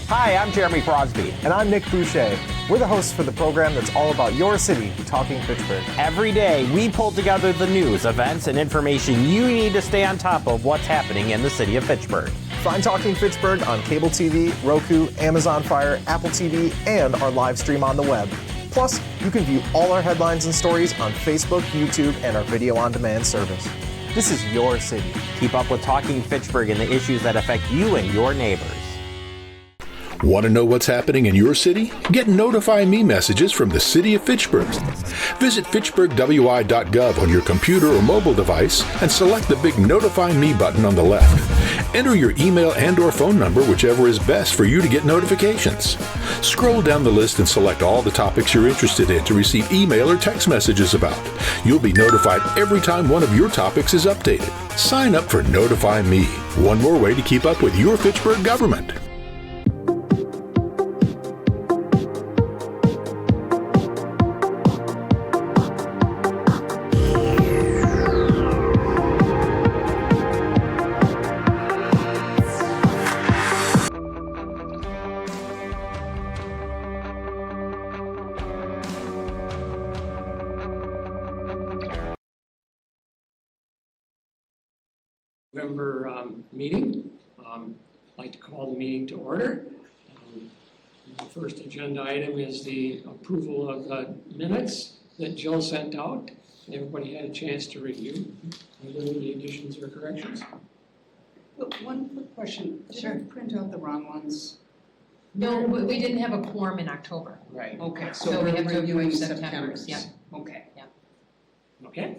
Hi, I'm Jeremy Crosby. And I'm Nick Boucher. We're the hosts for the program that's all about your city, Talking Fitchburg. Every day, we pull together the news, events, and information you need to stay on top of what's happening in the city of Fitchburg. Find Talking Fitchburg on cable TV, Roku, Amazon Fire, Apple TV, and our live stream on the web. Plus, you can view all our headlines and stories on Facebook, YouTube, and our video on demand service. This is your city. Keep up with Talking Fitchburg and the issues that affect you and your neighbors. Want to know what's happening in your city? Get Notify Me messages from the City of Fitchburg. Visit fitchburgwi.gov on your computer or mobile device and select the big Notify Me button on the left. Enter your email and/or phone number, whichever is best for you to get notifications. Scroll down the list and select all the topics you're interested in to receive email or text messages about. You'll be notified every time one of your topics is updated. Sign up for Notify Me, one more way to keep up with your Fitchburg government. November meeting. I'd like to call the meeting to order. The first agenda item is the approval of the minutes that Jill sent out. Everybody had a chance to review. Are there any additions or corrections? Well, one quick question. Did I print out the wrong ones? No, we didn't have a quorum in October. Right. Okay, So so we we're have to reviewing approve September's, September's. yeah. Okay. Okay.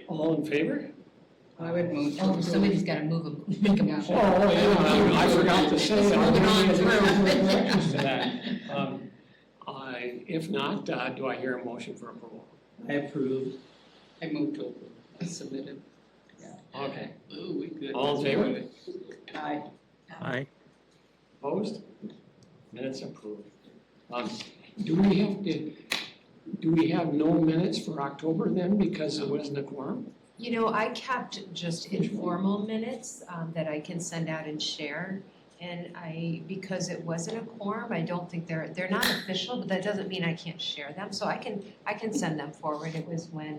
All in favor? I would move to Oh, approve. somebody's got to make a Yeah. motion. Oh, yeah, I forgot to say. So moving on through. Corrections to that. If not, do I hear a motion for approval? I approve. I move to approve. I submitted. Okay. Ooh, we good. All in favor? Aye. Aye. Opposed? Minutes approved. Do we have no minutes for October then because there wasn't a quorum? You know, I kept just informal minutes that I can send out and share. And because it wasn't a quorum, I don't think they're not official, but that doesn't mean I can't share them. So I can send them forward. It was when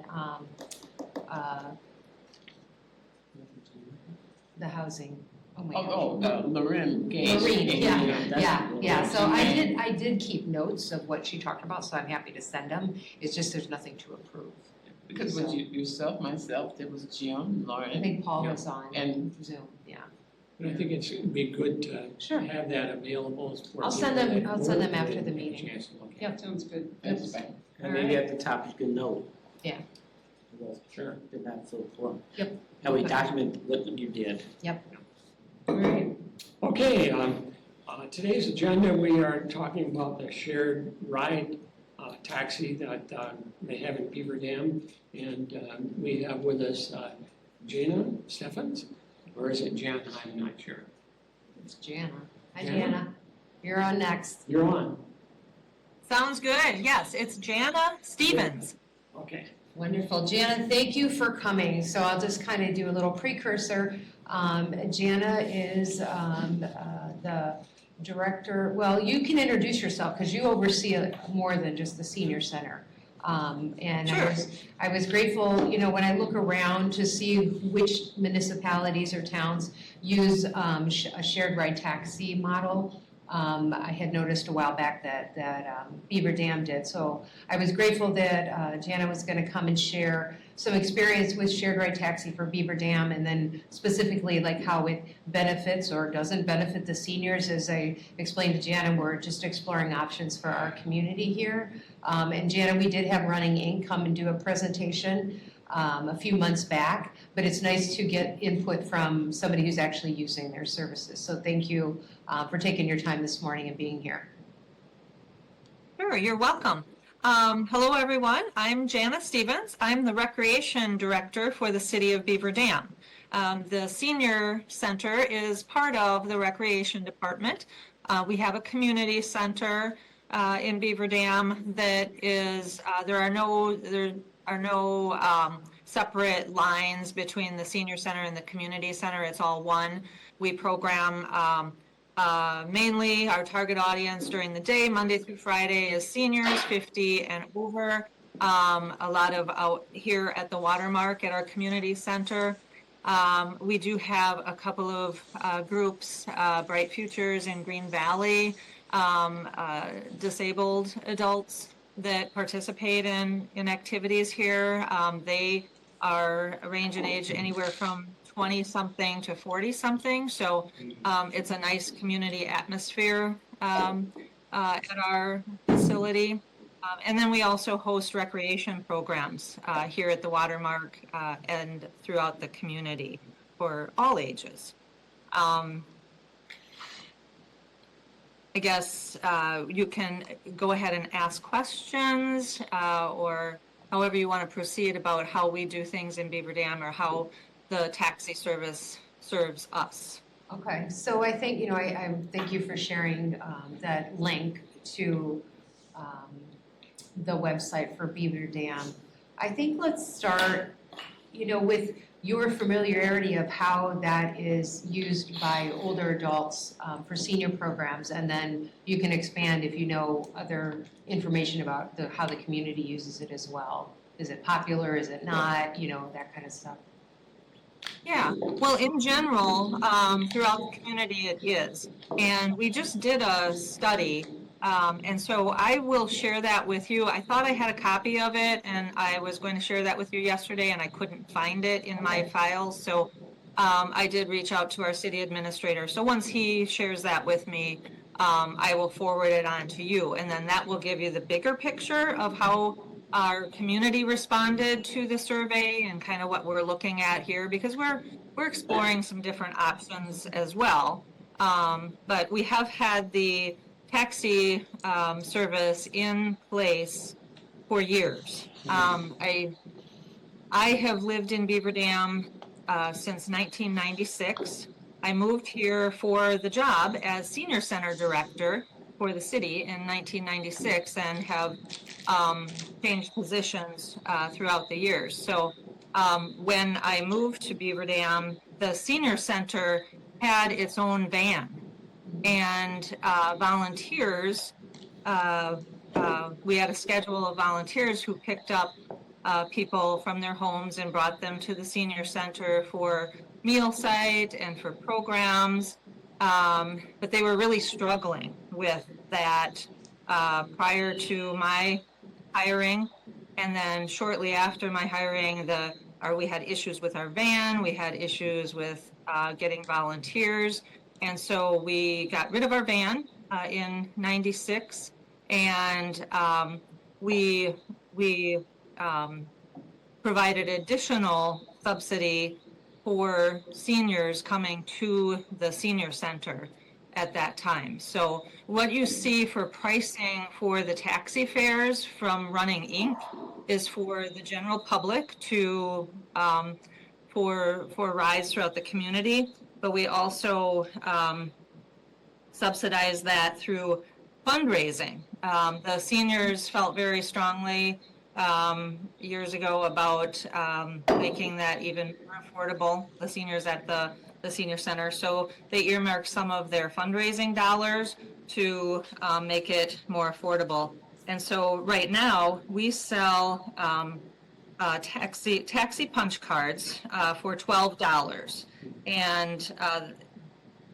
the housing. Oh my gosh. Lorraine gave. Lorraine, yeah. So I did keep notes of what she talked about, so I'm happy to send them. It's just there's nothing to approve. Because it was yourself, myself, there was Jim, I Lauren. think Paul was on And Zoom, yeah. And I think it'd be good to Sure. have that available. For I'll send them after the meeting. Chance to look at. Yep. sounds good. That's fine. And maybe at the top you can note. Yeah. Well, Sure. did not fill form. Yep. That way document what you did. All right. Okay, today's agenda, we are talking about the shared ride taxi that they have in Beaver Dam. And we have with us Jana Steffens, or is it Jan? I'm not sure. It's Jana. Hi, Jana? Jana. You're on next. You're on. Sounds good. Yes, it's Jana Stevens. Okay. Wonderful. Jana, thank you for coming. So I'll just kind of do a little precursor. Jana is the director. Well, you can introduce yourself because you oversee more than just the senior center. And Sure. I was grateful, you know, when I look around to see which municipalities or towns use a shared ride taxi model. I had noticed a while back that Beaver Dam did. So I was grateful that Jana was going to come and share some experience with shared ride taxi for Beaver Dam, and then specifically like how it benefits or doesn't benefit the seniors. As I explained to Jana, we're just exploring options for our community here. And Jana, we did have Running Inc. come and do a presentation a few months back, but it's nice to get input from somebody who's actually using their services. So thank you for taking your time this morning and being here. Sure, you're welcome. Hello, everyone. I'm Jana Stevens. I'm the Recreation Director for the City of Beaver Dam. The Senior Center is part of the Recreation Department. We have a community center in Beaver Dam that is, there are no separate lines between the Senior Center and the Community Center. It's all one. We program Mainly our target audience during the day, Monday through Friday, is seniors 50 and over. A lot of out here at the Watermark at our community center. We do have a couple of groups, Bright Futures in Green Valley, disabled adults that participate in activities here. They are range in age anywhere from 20-something to 40-something. So it's a nice community atmosphere at our facility. And then we also host recreation programs here at the Watermark and throughout the community for all ages. I guess you can go ahead and ask questions or however you want to proceed about how we do things in Beaver Dam or how the taxi service serves us. Okay, so I think, I thank you for sharing that link to the website for Beaver Dam. I think let's start, with your familiarity of how that is used by older adults for senior programs, and then you can expand if you know other information about how the community uses it as well. Is it popular, is it not, that kind of stuff. Yeah, well, in general, throughout the community it is. And we just did a study, and so I will share that with you. I thought I had a copy of it, and I was going to share that with you yesterday, and I couldn't find it in my files. So I did reach out to our city administrator. So once he shares that with me, I will forward it on to you. And then that will give you the bigger picture of how our community responded to the survey and kind of what we're looking at here, because we're exploring some different options as well. But we have had the taxi service in place for years. I have lived in Beaver Dam since 1996. I moved here for the job as senior center director for the city in 1996 and have changed positions throughout the years. So when I moved to Beaver Dam, the senior center had its own van, and volunteers, we had a schedule of volunteers who picked up people from their homes and brought them to the senior center for meal site and for programs. But they were really struggling with that prior to my hiring. And then shortly after my hiring, we had issues with our van, we had issues with getting volunteers. And so we got rid of our van in '96, and we provided additional subsidy for seniors coming to the senior center at that time. So what you see for pricing for the taxi fares from Running Inc. is for the general public to for rides throughout the community, but we also subsidize that through fundraising. The seniors felt very strongly years ago about making that even more affordable, the seniors at the senior center. So they earmarked some of their fundraising dollars to make it more affordable. And so right now we sell taxi punch cards for $12, and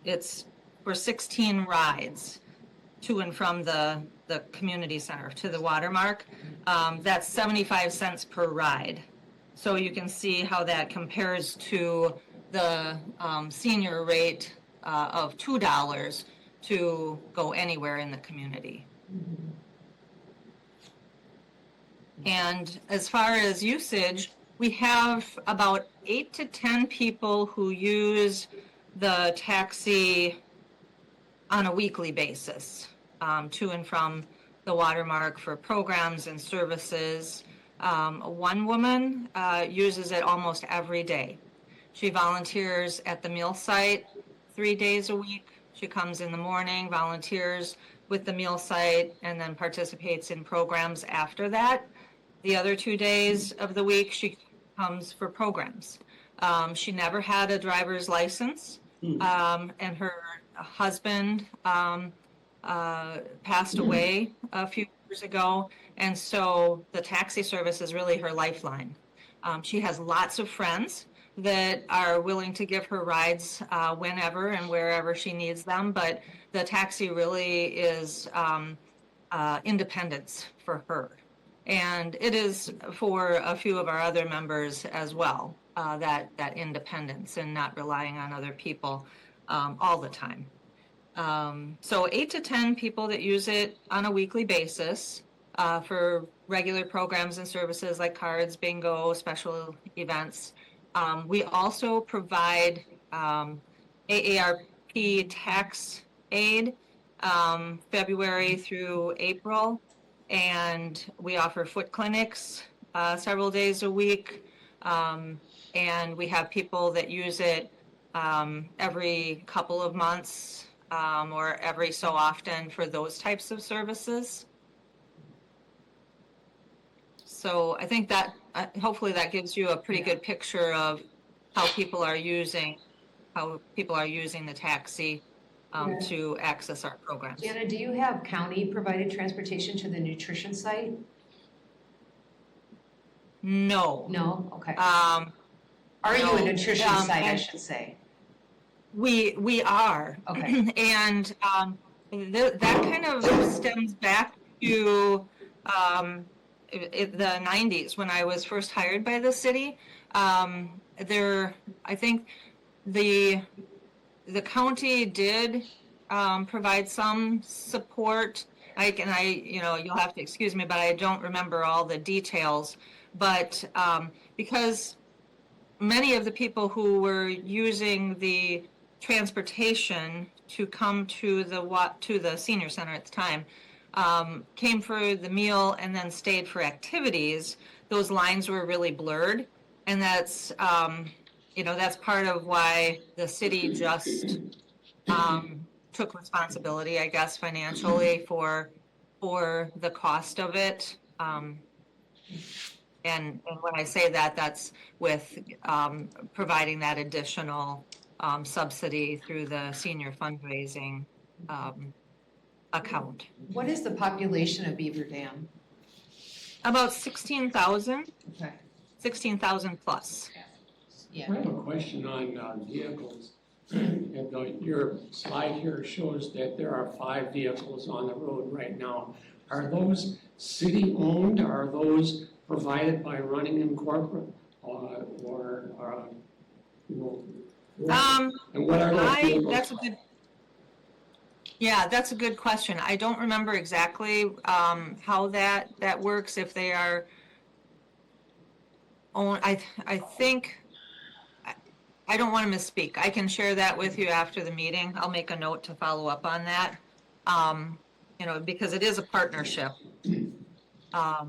it's for 16 rides to and from the community center to the Watermark. That's 75 cents per ride. So you can see how that compares to the senior rate of $2 to go anywhere in the community. And as far as usage, we have about 8 to 10 people who use the taxi on a weekly basis to and from the Watermark for programs and services. One woman uses it almost every day. She volunteers at the meal site 3 days a week. She comes in the morning, volunteers with the meal site, and then participates in programs after that. The other 2 days of the week, she comes for programs. She never had a driver's license, and husband passed away a few years ago, and so the taxi service is really her lifeline. She has lots of friends that are willing to give her rides whenever and wherever she needs them, but the taxi really is independence for her. And it is for a few of our other members as well, that independence and not relying on other people all the time. So 8 to 10 people that use it on a weekly basis for regular programs and services like cards, bingo, special events. We also provide AARP tax aid February through April, and we offer foot clinics several days a week, and we have people that use it every couple of months or every so often for those types of services. So I think that hopefully that gives you a pretty good picture of how people are using the taxi to access our programs. Jana, do you have county provided transportation to the nutrition site? No. No? Okay. Are Are you a nutrition site, I should say? We are. Okay. And that kind of stems back to the 90s when I was first hired by the city. I think the county did provide some support. You'll have to excuse me, but I don't remember all the details. But because many of the people who were using the transportation to come to the senior center at the time came for the meal and then stayed for activities, those lines were really blurred, and that's that's part of why the city just took responsibility, I guess, financially for the cost of it. And when I say that, that's with providing that additional subsidy through the senior fundraising account. What is the population of Beaver Dam? About 16,000. Okay. 16,000 plus. Yeah. I have a question on vehicles. And your slide here shows that there are 5 vehicles on the road right now. Are those city-owned? Are those provided by Running and Corporate? And what are those vehicles? That's a good question. I don't remember exactly how that works. If they are owned, I think. I don't want to misspeak. I can share that with you after the meeting. I'll make a note to follow up on that. Because it is a partnership. I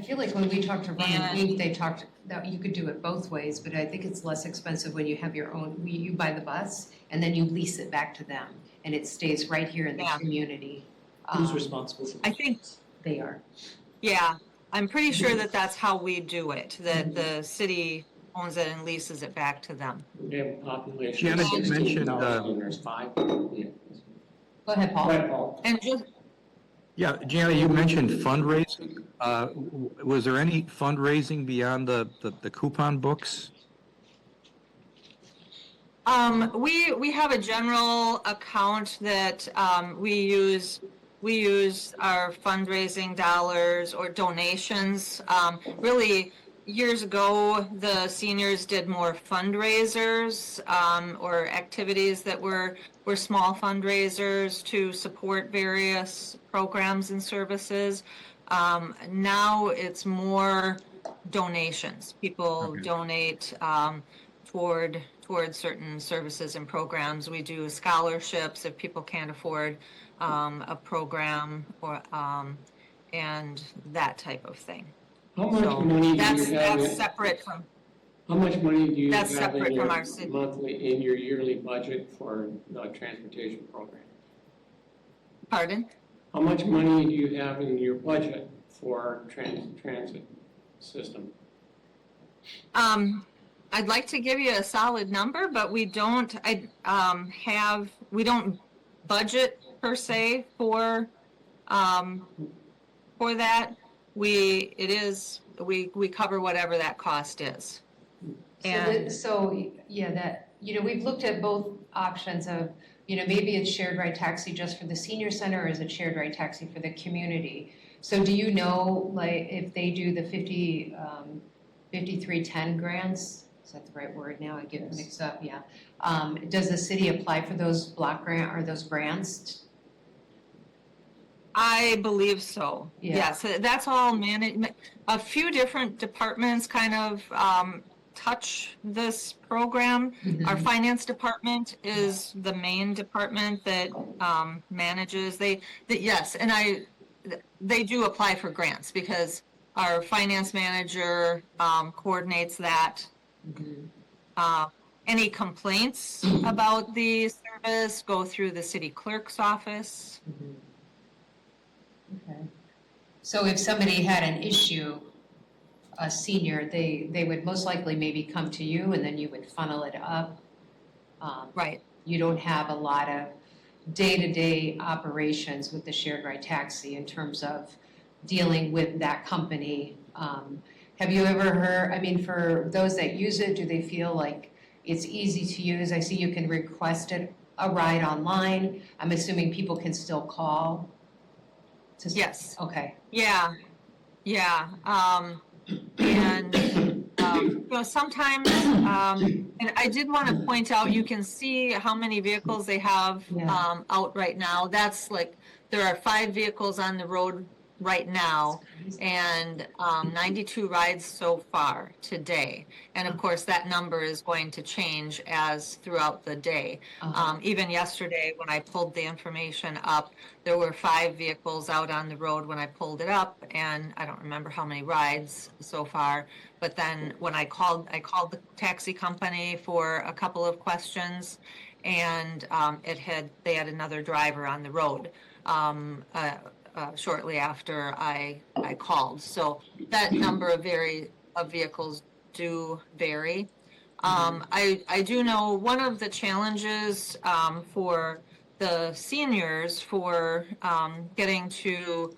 feel like when we talked to Running, they talked that you could do it both ways, but I think it's less expensive when you have your own. You buy the bus and then you lease it back to them, and it stays right here in the community. Who's responsible for that? I think they are. Yeah, I'm pretty sure that that's how we do it. That the city owns it and leases it back to them. We have a population Janet, of you mentioned, 16,000 and there's 5. Yeah. Go ahead, Paul. Go ahead, Paul. And just Yeah, Janet, you mentioned fundraising. Was there any fundraising beyond the coupon books? we have a general account that we use our fundraising dollars or donations. Really, years ago, the seniors did more fundraisers or activities that were small fundraisers to support various programs and services. Now it's more donations. People donate toward certain services and programs. We do scholarships if people can't afford a program or and that type of thing. How much money do you have? That's separate from. How much money do you have separate in your from our city. in your yearly budget for the transportation program? Pardon? How much money do you have in your budget for transit system? I'd like to give you a solid number, but we don't, we don't budget per se for that. We cover whatever that cost is. And We've looked at both options of, maybe it's shared ride taxi just for the senior center, or is it shared ride taxi for the community? So do you know, like, if they do the 5310 grants, is that the right word now? I get mixed up, yeah. Does the city apply for those block grant or those grants? I believe so. Yeah. Yes, that's all management. A few different departments kind of touch this program. Mm-hmm. Our finance department is the main department that manages. They do apply for grants because our finance manager coordinates that. Mm-hmm. Any complaints about the service go through the city clerk's office. Mm-hmm. Okay. So if somebody had an issue, a senior, they would most likely maybe come to you, and then you would funnel it up. Right. You don't have a lot of day-to-day operations with the shared ride taxi in terms of dealing with that company. Have you ever heard, for those that use it, do they feel like it's easy to use? I see you can request a ride online. I'm assuming people can still call. Yes. Okay. Yeah. Sometimes, and I did want to point out, you can see how many vehicles they have out right now. That's like, there are 5 vehicles on the road right now, and 92 rides so far today. And of course, that number is going to change as throughout the day. Even yesterday, when I pulled the information up, there were 5 vehicles out on the road when I pulled it up, and I don't remember how many rides so far. But then when I called the taxi company for a couple of questions, and they had another driver on the road. Shortly after I called. So that number of vehicles do vary. I do know one of the challenges for the seniors for getting to,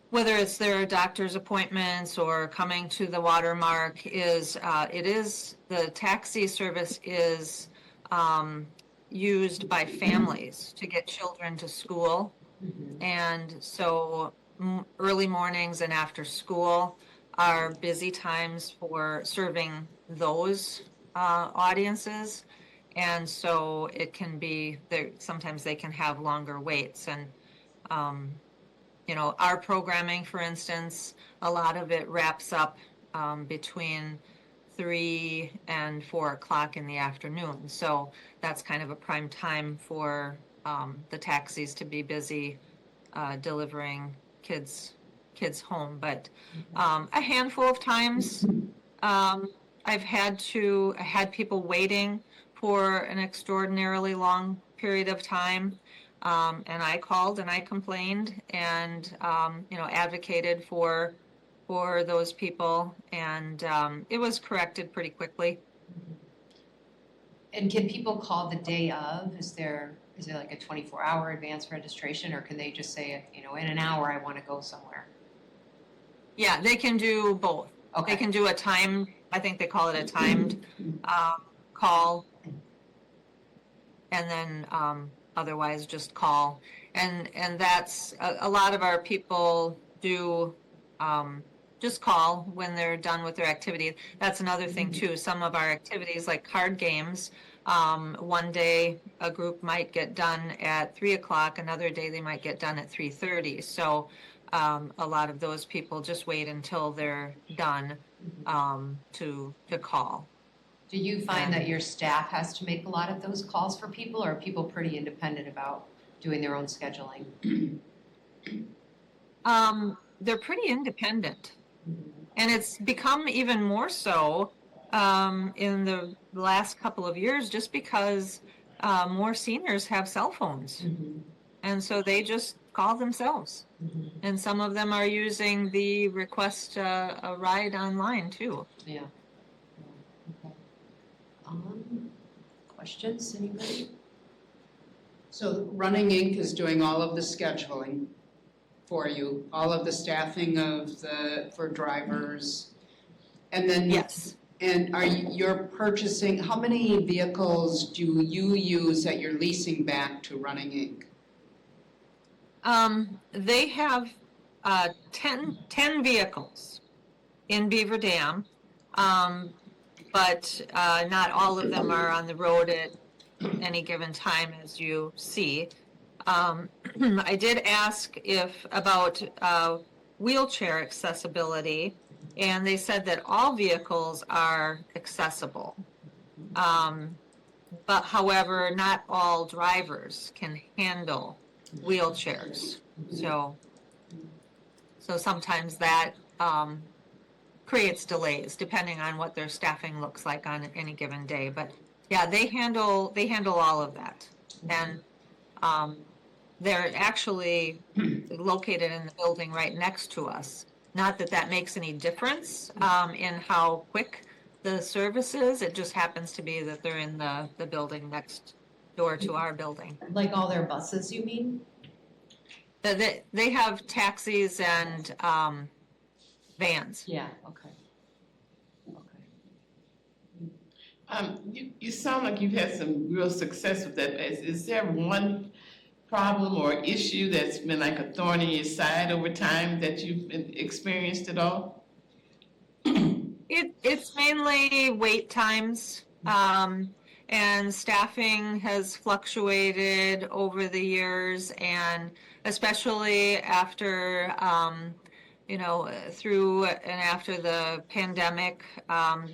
whether it's their doctor's appointments or coming to the Watermark, is the taxi service is used by families to get children to school. Mm-hmm. And so early mornings and after school are busy times for serving those audiences. And so it can be, sometimes they can have longer waits. And, our programming, for instance, a lot of it wraps up between 3 and 4 o'clock in the afternoon. So that's kind of a prime time for the taxis to be busy delivering kids home. But a handful of times I've had people waiting for an extraordinarily long period of time, and I called and I complained and advocated for those people, and it was corrected pretty quickly. And can people call the day of? Is there like a 24-hour advance registration, or can they just say, in an hour I want to go somewhere? Yeah, they can do both. Okay. They can do a timed, I think they call it a timed call, and then otherwise just call. And that's, a lot of our people do just call when they're done with their activity. That's another thing too. Some of our activities, like card games, one day a group might get done at 3 o'clock, another day they might get done at 3:30. So a lot of those people just wait until they're done to call. Do you find that your staff has to make a lot of those calls for people, or are people pretty independent about doing their own scheduling? They're pretty independent. And it's become even more so in the last couple of years, just because more seniors have cell phones. And so they just call themselves. And some of them are using the request a ride online too. Yeah. Questions, anybody? So Running Inc. is doing all of the scheduling for you, all of the staffing for drivers. And then Yes. And you're purchasing, how many vehicles do you use that you're leasing back to Running Inc.? They have 10 vehicles in Beaver Dam, but not all of them are on the road at any given time, as you see. I did ask about wheelchair accessibility, and they said that all vehicles are accessible. But however, not all drivers can handle wheelchairs. So sometimes that creates delays depending on what their staffing looks like on any given day. But yeah, they handle all of that. And they're actually located in the building right next to us. Not that that makes any difference in how quick the service is. It just happens to be that they're in the building next door to our building. Like all their buses, you mean? They have taxis and vans. Yeah, okay. You sound like you've had some real success with that. Is there one problem or issue that's been like a thorn in your side over time that you've experienced at all? It's mainly wait times, and staffing has fluctuated over the years, and especially after, through and after the pandemic,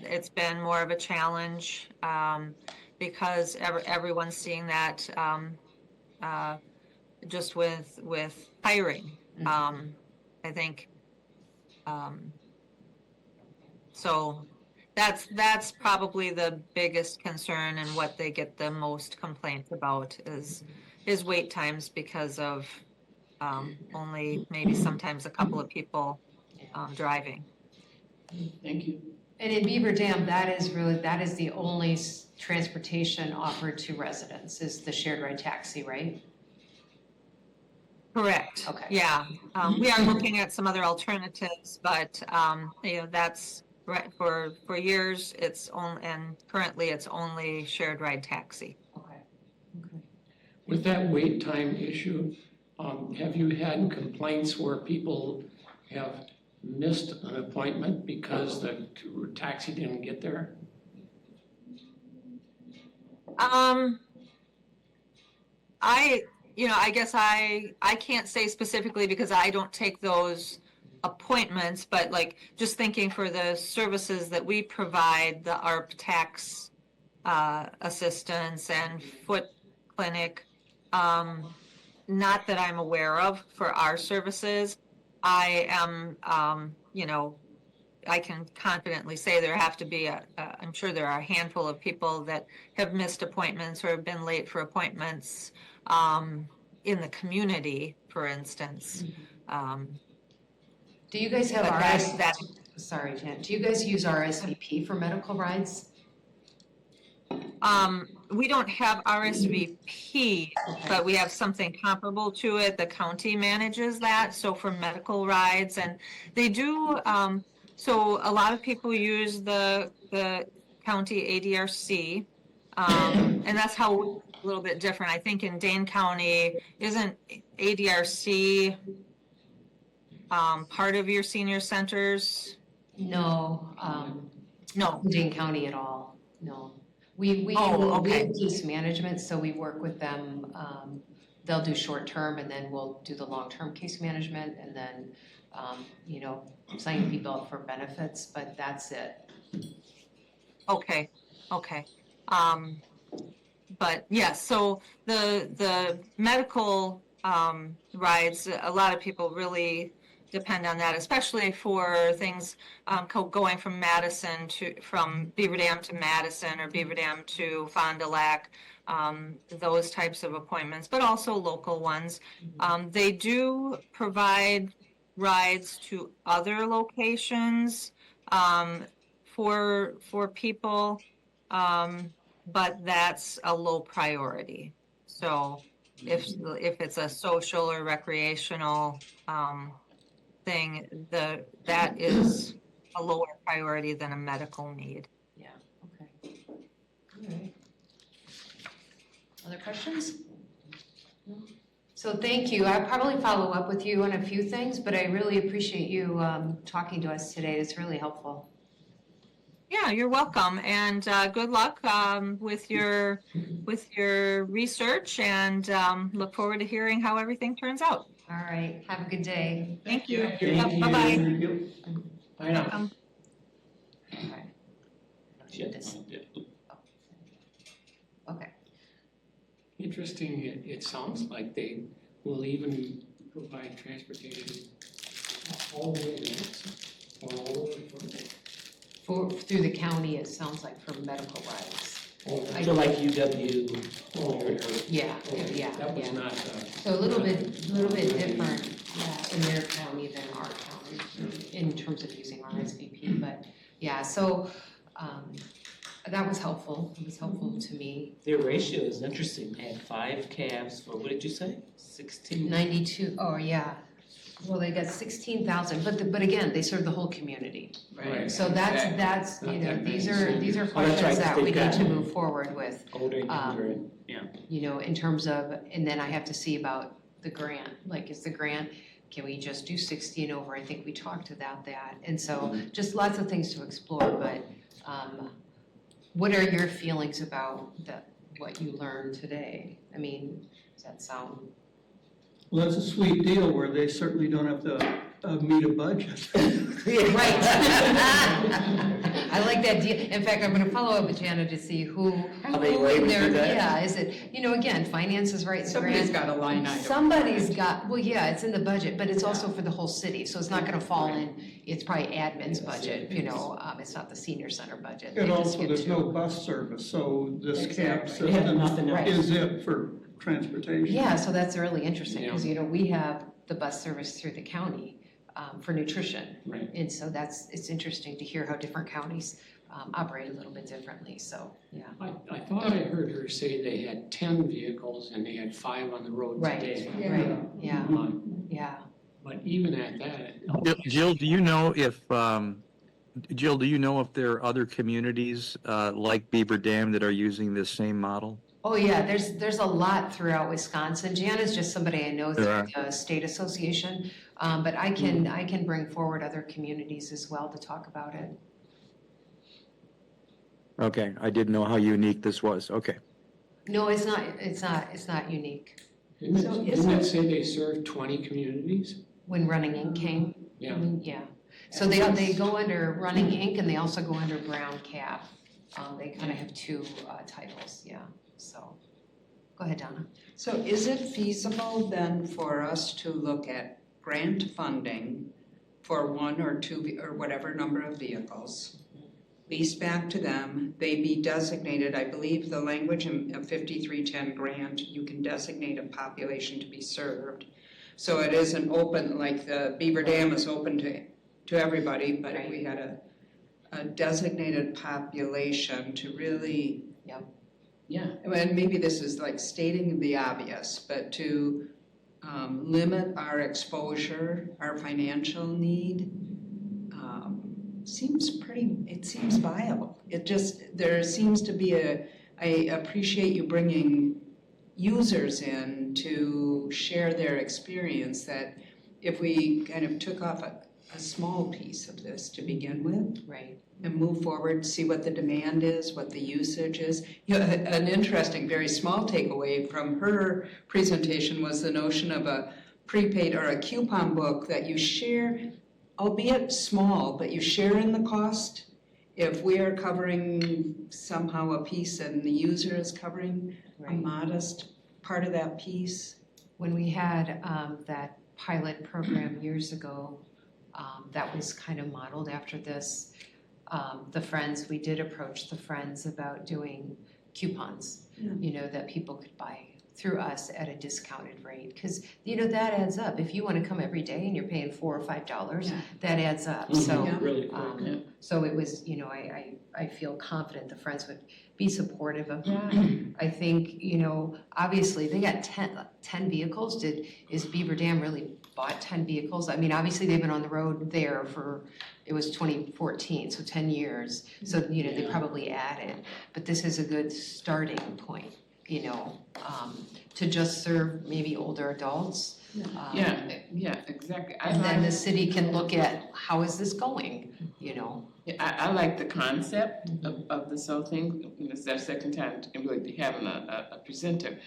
it's been more of a challenge because everyone's seeing that just with hiring. I think. So that's probably the biggest concern, and what they get the most complaints about is wait times because of only maybe sometimes a couple of people driving. Thank you. And in Beaver Dam, that is the only transportation offered to residents, is the shared ride taxi, right? Correct. Okay. Yeah. We are looking at some other alternatives, but that's right. For years, it's only, and currently it's only shared ride taxi. Okay. With that wait time issue, have you had complaints where people have missed an appointment because the taxi didn't get there? I guess I can't say specifically because I don't take those appointments, but like just thinking for the services that we provide, the ARP tax assistance and foot clinic, not that I'm aware of for our services. I am, I can confidently say there have to be I'm sure there are a handful of people that have missed appointments or have been late for appointments in the community, for instance. Do you guys have But sorry, Jan, do you guys use RSVP for medical rides? we don't have RSVP, but we have something comparable to it. The county manages that, so for medical rides, and they do, so a lot of people use the county ADRC, and that's how a little bit different. I think in Dane County, isn't ADRC part of your senior centers? No, No. Dane County at all, no. We have case management, so we work with them. They'll do short-term, and then we'll do the long-term case management, and then, sign people up for benefits, but that's it. Okay. But yes, so the medical rides, a lot of people really depend on that, especially for things going from from Beaver Dam to Madison or Beaver Dam to Fond du Lac, those types of appointments, but also local ones. They do provide rides to other locations for people but that's a low priority. So if it's a social or recreational thing, that is a lower priority than a medical need. Yeah, okay. All right. Other questions? No? So thank you. I'll probably follow up with you on a few things, but I really appreciate you talking to us today. It's really helpful. Yeah, you're welcome, and good luck with your research, and look forward to hearing how everything turns out. All right. Have a good day. Thank you. Thank you. Bye-bye. Bye now. Welcome. Okay. Okay. Interesting, it sounds like they will even provide transportation all the way to Jackson, or all the way Through the county, it sounds like for medical rides. So like UW. Yeah, That was yeah. not, So a little bit different in their county than our county in terms of using RSVP, but yeah, so that was helpful. It was helpful to me. Their ratio is interesting. They had 5 cabs for, what did you say? 16? 92, oh yeah. Well, they got 16,000, but again, they serve the whole community. right. So that's, you know, these are Oh, that's questions right, that they've we need got to move forward with. Older and younger, You know, in terms of, and then I have to see about the grant, like is the grant, can we just do 60 and over? I think we talked about that. And so just lots of things to explore, but what are your feelings about what you learned today? I mean, does that sound? Well, that's a sweet deal where they certainly don't have to meet a budget. Right. I like that deal. In fact, I'm gonna follow up with Jana to see who they were able to do that? yeah, is it, you know, again, finances, right? Somebody's got a line item. Somebody's got, well, yeah, it's in the budget, but it's also for the whole city, so it's not gonna fall in, it's probably admin's budget, you know, it's not the senior center budget. They And just also, get there's to- no bus service, so this cab Exactly. They have system nothing else. is it for transportation. Yeah, so that's really interesting, because, you know, we have the bus service through the county for nutrition. Right. And so it's interesting to hear how different counties operate a little bit differently, so, yeah. I thought I heard her say they had 10 vehicles and they had 5 on the road Right, today. right, yeah, yeah. But even at that, Jill, do you know if there are other communities like Beaver Dam that are using this same model? Oh, yeah, there's a lot throughout Wisconsin. Jana's just somebody I know through the state association, but I can bring forward other communities as well to talk about it. Okay, I didn't know how unique this was. Okay. No, it's not unique. didn't it say they serve 20 communities? When Running Inc. came? Yeah. Yeah. So they go under Running Inc. and they also go under Brown Cap. They kind of have 2 titles, yeah. So, go ahead, Donna. So is it feasible then for us to look at grant funding for 1 or 2 or whatever number of vehicles, lease back to them, they be designated, I believe the language in a 5310 grant, you can designate a population to be served. So it isn't open, like the Beaver Dam is open to everybody, but if we had a designated population to really, Yeah. and maybe this is like stating the obvious, but to limit our exposure, our financial need, seems viable. There seems to be I appreciate you bringing users in to share their experience, that if we kind of took off a small piece of this to begin with. Right. And move forward, see what the demand is, what the usage is. You know, an interesting, very small takeaway from her presentation was the notion of a prepaid or a coupon book that you share, albeit small, but you share in the cost. If we are covering somehow a piece and the user is covering a modest part of that piece. When we had that pilot program years ago, that was kind of modeled after this. The Friends, we did approach the Friends about doing coupons, you know, that people could buy through us at a discounted rate, because, you know, that adds up. If you want to come every day and you're paying $4 or $5, that adds up. So, Really quick, so it was, you know, I feel confident the Friends would be supportive of that. I think, you know, obviously they got 10 vehicles. Is Beaver Dam really bought 10 vehicles? I mean, obviously they've been on the road there it was 2014, so 10 years. So, you know, they probably added, but this is a good starting point, you know, to just serve maybe older adults. Yeah, exactly. And then the city can look at, how is this going, you know? I like the concept of this whole thing. It's our second time really having a presenter.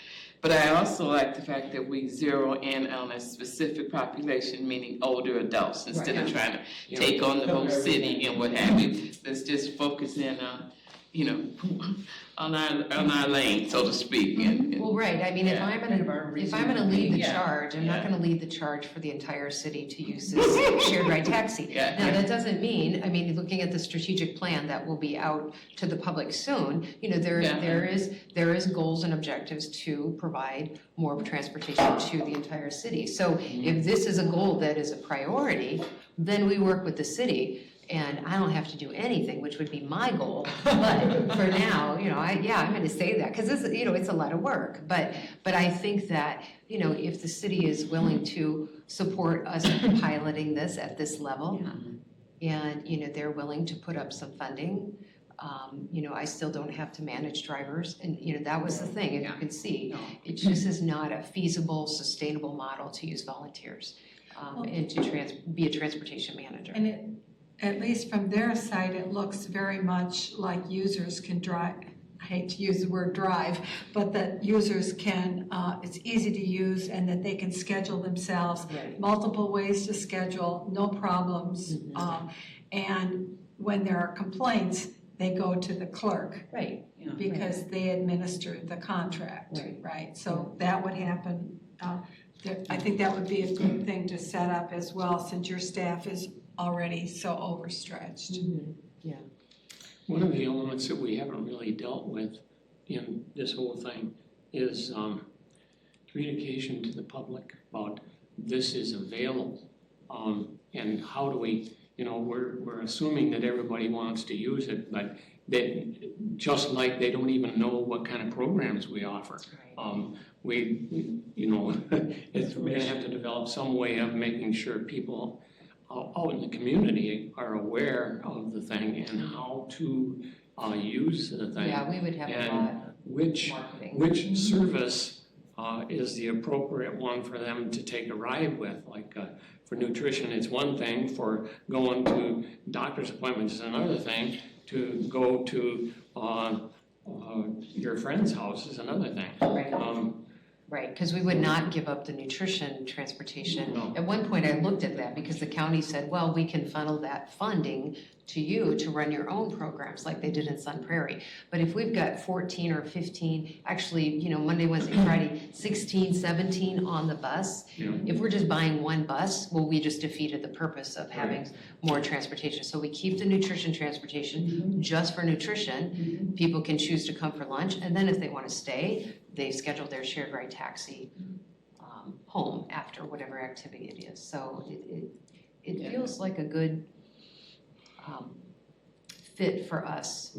But I also like the fact that we zero in on a specific population, meaning older adults, instead of trying to take on the whole city and what have you. Let's just focus in on, you know, on our lane, so to speak. Well, right, I mean, if I'm gonna lead the charge, I'm not gonna lead the charge for the entire city to use this shared ride taxi. Now, that doesn't mean, I mean, looking at the strategic plan that will be out to the public soon, you know, there is goals and objectives to provide more transportation to the entire city. So if this is a goal that is a priority, then we work with the city. And I don't have to do anything, which would be my goal. But for now, you know, I'm going to say that because this, you know, it's a lot of work. But I think that, you know, if the city is willing to support us piloting this at this level, and you know, they're willing to put up some funding. You know, I still don't have to manage drivers, and you know, that was the thing. As you can see, it just is not a feasible, sustainable model to use volunteers and to be a transportation manager. And at least from their side, it looks very much like users can drive. I hate to use the word drive, but that users can, it's easy to use and that they can schedule themselves, multiple ways to schedule, no problems. And when there are complaints, they go to the clerk. Because they administer the contract, right? So that would happen. I think that would be a good thing to set up as well, since your staff is already so overstretched. One of the elements that we haven't really dealt with in this whole thing is communication to the public about this is available, and how do we, you know, we're assuming that everybody wants to use it, but just like they don't even know what kind of programs we offer. We you know, we're going to have to develop some way of making sure people out in the community are aware of the thing and how to use the thing. We would have a lot which service is the appropriate one for them to take a ride with. Like for nutrition, it's one thing. For going to doctor's appointments is another thing. To go to your friend's house is another thing. Right, because we would not give up the nutrition transportation. At one point, I looked at that because the county said, well, we can funnel that funding to you to run your own programs like they did in Sun Prairie. But if we've got 14 or 15, actually, you know, Monday, Wednesday, Friday, 16, 17 on the bus, if we're just buying one bus, well, we just defeated the purpose of having more transportation. So we keep the nutrition transportation just for nutrition. People can choose to come for lunch, and then if they want to stay, they schedule their shared ride taxi home after whatever activity it is. So it feels like a good fit for us.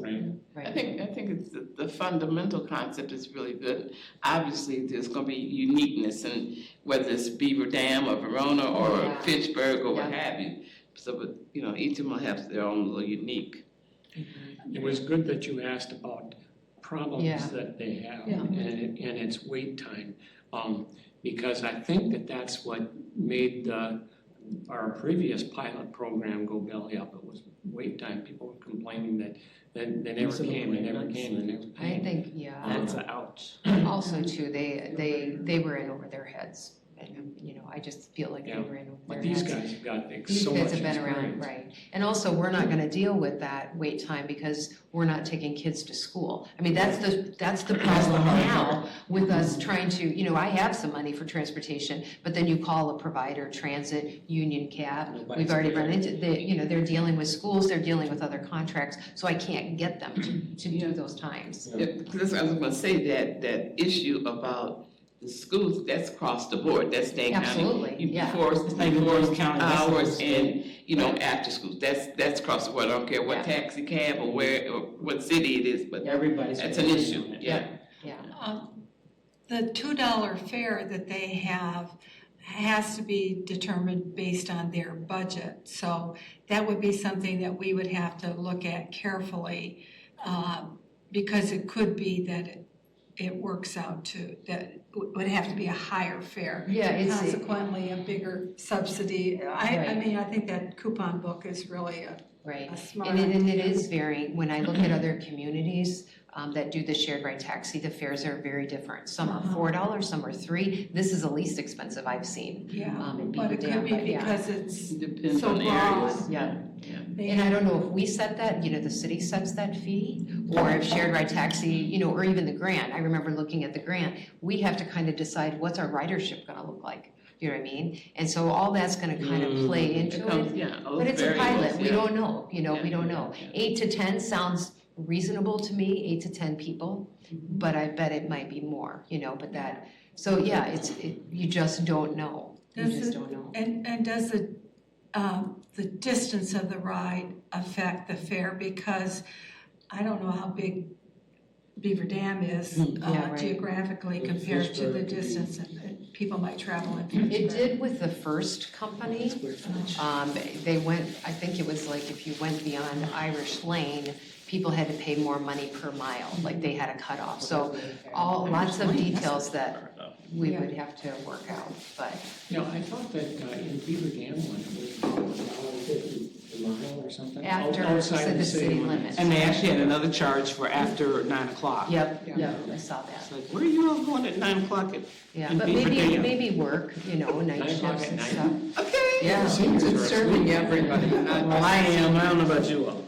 I think it's the fundamental concept is really good. Obviously, there's going to be uniqueness in whether it's Beaver Dam or Verona or Fitchburg or what have you. So, but, you know, each of them will have their own little unique. It was good that you asked about problems that they have and its wait time, because I think that's what made our previous pilot program go belly up. It was wait time. People were complaining that they never came. I think, that's an ouch. Also, too, they were in over their heads. And, you know, I just feel like they were in over their heads. These guys have got These so guys much have been experience. around, And also, we're not going to deal with that wait time because we're not taking kids to school. I mean, that's the problem now with us trying to, you know, I have some money for transportation, but then you call a provider, transit, union cab. We've already run into, you know, they're dealing with schools, they're dealing with other contracts, so I can't get them to do those times. Because I was going to say that issue about the schools, that's across the board, that's Dane County. Absolutely, yeah. Before County, hours and, after school, that's across the board, I don't care what taxi cab or where, or what city it is, but Everybody's. that's an issue, yeah. The $2 fare that they have has to be determined based on their budget. So that would be something that we would have to look at carefully, because it could be that it works out to, that it would have to be a higher fare. Yeah, consequently a bigger subsidy. I Right. mean, I think that coupon book is really a smart And it idea. is varying. When I look at other communities that do the shared ride taxi, the fares are very different. Some are $4, some are $3. This is the least expensive I've seen. In But it Beaver could Dam, be yeah. because it's Depends so on the broad. areas. Yeah. They And I have- don't know if we set that, the city sets that fee, or if shared ride taxi, or even the grant. I remember looking at the grant, we have to kind of decide what's our ridership gonna look like. You know what I mean? And so all that's gonna kind of play into it. But it's a pilot, we don't know, we don't know. 8 to 10 sounds reasonable to me, 8 to 10 people, but I bet it might be more, but that, so yeah, you just don't know. You Does just it- don't know. And does the distance of the ride affect the fare? Because I don't know how big Beaver Dam is Yeah, right. geographically compared to the distance that people might travel in Fitchburg. It did with the first company. They went, I think it was like if you went beyond Irish Lane, people had to pay more money per mile, like they had a cutoff. So lots of details that we would have to work out, but. I thought that in Beaver Dam one, it was $1.50 a mile or something. After Outside the city limits. And they actually had another charge for after 9 o'clock. Yep, I saw that. It's like, where are you all going at 9 o'clock Yeah, in but Beaver Dam? maybe work, night 9 o'clock shifts at and night. stuff. Okay. Yeah. Since it's serving everybody. Well, I am, I don't know about you all.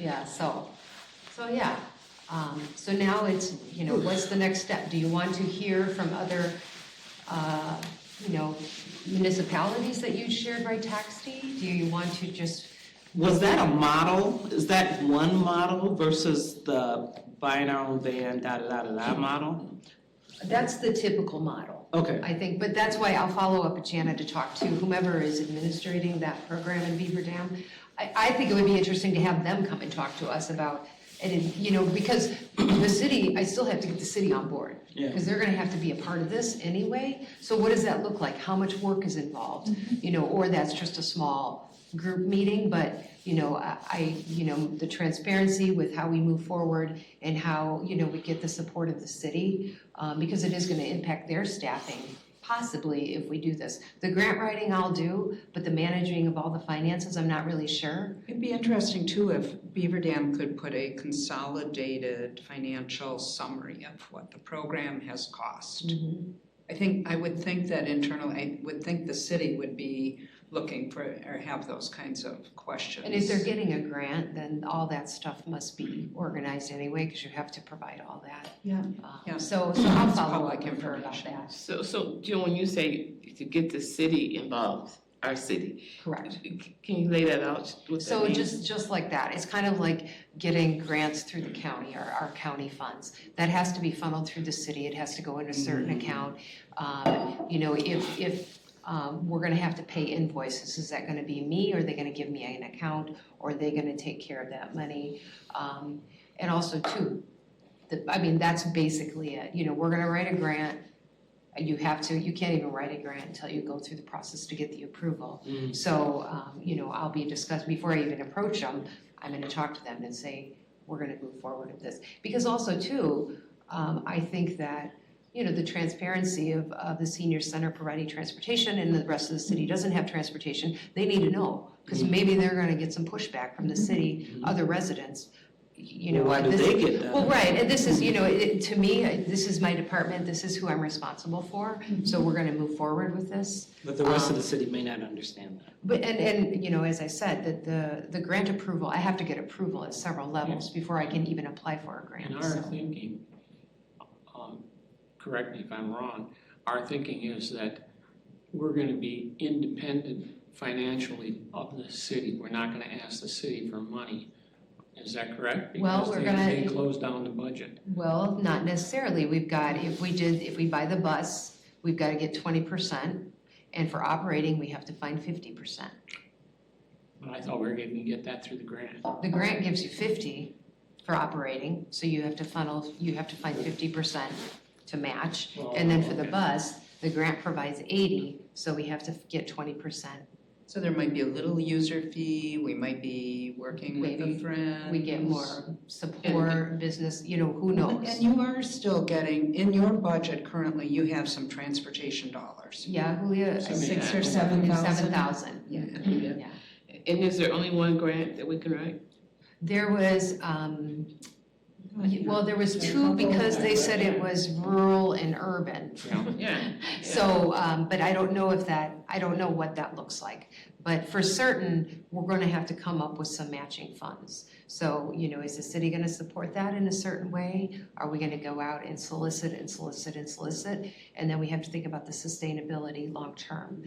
Yeah, so yeah. So now it's, what's the next step? Do you want to hear from other, municipalities that use shared ride taxi? Do you want to just? Was that a model? Is that one model versus the buying our own van, da-da-da-da-da model? That's the typical model. Okay. I think, but that's why I'll follow up with Jana to talk to whomever is administrating that program in Beaver Dam. I think it would be interesting to have them come and talk to us about, and because the city, I still have to get the city on board. Yeah. Because they're gonna have to be a part of this anyway. So what does that look like? How much work is involved? Or that's just a small group meeting, but the transparency with how we move forward and how, we get the support of the city, because it is gonna impact their staffing, possibly if we do this. The grant writing I'll do, but the managing of all the finances, I'm not really sure. It'd be interesting too if Beaver Dam could put a consolidated financial summary of what the program has cost. I would think that internally, I would think the city would be looking for, or have those kinds of questions. And if they're getting a grant, then all that stuff must be organized anyway, because you have to provide all that. Yeah. So I'll It's follow public up with her about information. that. So Jill, when you say to get the city involved, our city, Correct. can you lay that out? What that So means? just like that, it's kind of like getting grants through the county or our county funds. That has to be funneled through the city, it has to go in a certain account. If we're gonna have to pay invoices, is that gonna be me, or are they gonna give me an account, or are they gonna take care of that money? And also too, that's basically it, we're gonna write a grant. You can't even write a grant until you go through the process to get the approval. So, I'll be discussing, before I even approach them, I'm gonna talk to them and say, we're gonna move forward with this. Because also too, I think that, the transparency of the senior center providing transportation and the rest of the city doesn't have transportation, they need to know. Because maybe they're gonna get some pushback from the city, other residents. Well, why do they get that? Well, right, and this is, to me, this is my department, this is who I'm responsible for, so we're gonna move forward with this. But the rest of the city may not understand that. But, and as I said, that the grant approval, I have to get approval at several levels before I can even apply for a grant. And our thinking, correct me if I'm wrong, our thinking is that we're gonna be independent financially of the city. We're not gonna ask the city for money. Is that correct? Well, Because we're gonna- they closed down the budget. Well, not necessarily. We've got, if we buy the bus, we've got to get 20%. And for operating, we have to find 50%. But I thought we were going to get that through the grant. The grant gives you 50 for operating, so you have to find 50% to match. And then for the bus, the grant provides 80, so we have to get 20%. So there might be a little user fee, we might be working with a Maybe friend. We get more support, business, who knows? And you are still getting, in your budget currently, you have some transportation dollars. Yeah, Julia, 6 or 7,000? 7,000. Yeah. Yeah. And is there only one grant that we can write? There was, well, there was two because they said it was rural and urban. Yeah. So, but I don't know what that looks like. But for certain, we're gonna have to come up with some matching funds. So, is the city gonna support that in a certain way? Are we gonna go out and solicit and solicit and solicit? And then we have to think about the sustainability long-term.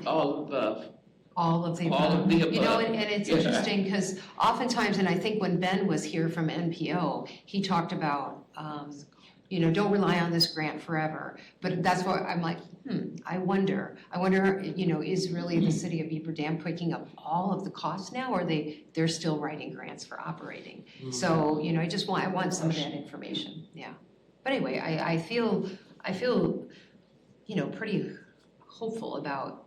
All above. All of the above. All of the above. And it's Yeah. interesting because oftentimes, and I think when Ben was here from NPO, he talked about, don't rely on this grant forever. But that's why I'm like, I wonder, is really the city of Beaver Dam picking up all of the costs now, or they're still writing grants for operating? So, I want some of that information, yeah. But anyway, I feel, pretty hopeful about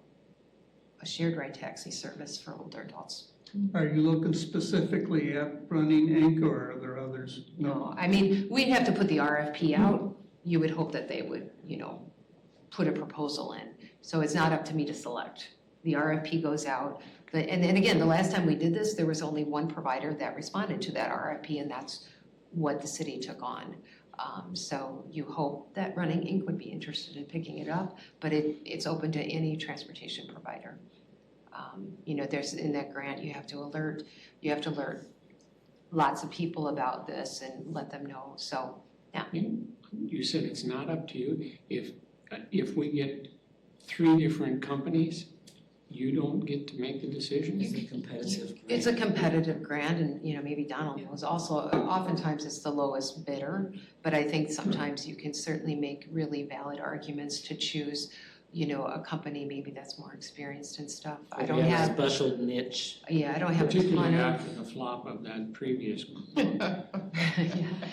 a shared ride taxi service for older adults. Are you looking specifically at running Inc. or are there others? No, I mean, we'd have to put the RFP out. You would hope that they would, put a proposal in. So it's not up to me to select. The RFP goes out. And again, the last time we did this, there was only one provider that responded to that RFP, and that's what the city took on. So you hope that Running Inc. would be interested in picking it up, but it's open to any transportation provider. There's in that grant, you have to alert lots of people about this and let them know. So, yeah. You said it's not up to you. If we get 3 different companies, you don't get to make the decision? It's a competitive grant. It's a competitive grant, and maybe Donald knows also, oftentimes it's the lowest bidder, but I think sometimes you can certainly make really valid arguments to choose, a company maybe that's more experienced and stuff. I don't have. Special niche. Yeah, I don't have a ton Particularly of. after the flop of that previous one.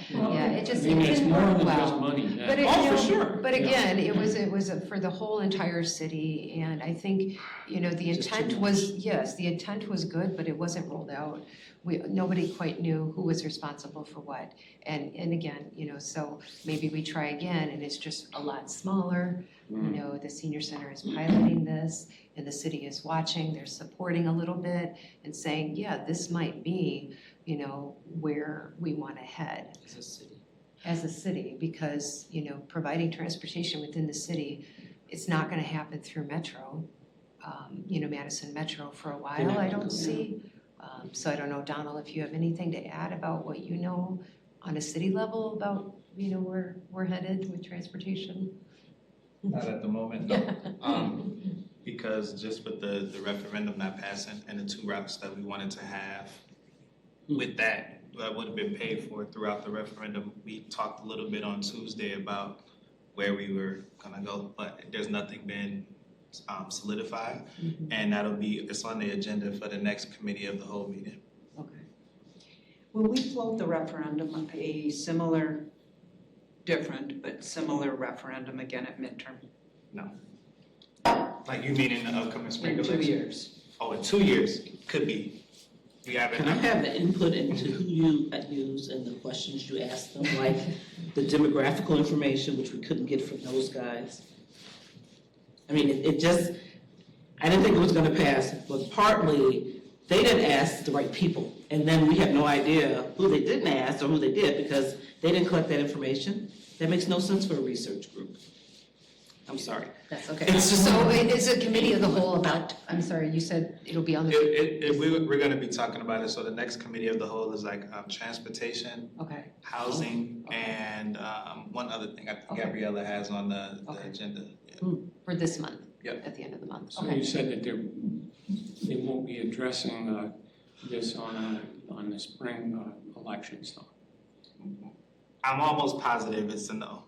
Yeah, it just, it It's didn't more work than well. just money. But For sure. But again, it was for the whole entire city, and I think, the intent was, yes, the intent was good, but it wasn't rolled out. Nobody quite knew who was responsible for what. And again, so maybe we try again, and it's just a lot smaller. The senior center is piloting this, and the city is watching, they're supporting a little bit and saying, yeah, this might be, where we want to head. As a city, because, providing transportation within the city, it's not gonna happen through Metro, Madison Metro for a while, I don't see. So I don't know, Donald, if you have anything to add about what you know on a city level about, where we're headed with transportation? Not at the moment, no. Because just with the referendum not passing and the 2 routes that we wanted to have, with that would have been paid for throughout the referendum. We talked a little bit on Tuesday about where we were gonna go, but there's nothing been solidified. And it's on the agenda for the next committee of the whole meeting. Okay. Will we float the referendum, a similar, different, but similar referendum again at midterm? No. Like you mean in the upcoming spring In 2 election? years. Oh, in 2 years, could be. We haven't. Can I have the input into who you use and the questions you ask them, like the demographical information, which we couldn't get from those guys? I mean, I didn't think it was gonna pass, but partly, they didn't ask the right people. And then we have no idea who they didn't ask or who they did because they didn't collect that information. That makes no sense for a research group. I'm sorry. That's okay. So it's a committee of the whole about, I'm sorry, you said it'll be on the. We're gonna be talking about it, so the next committee of the whole is like transportation, Okay. housing, and one other thing I think Gabriella has on the agenda. For this month? Yep. At the end of the month? So Okay. you said that they won't be addressing this on the spring election stuff? I'm almost positive it's a no.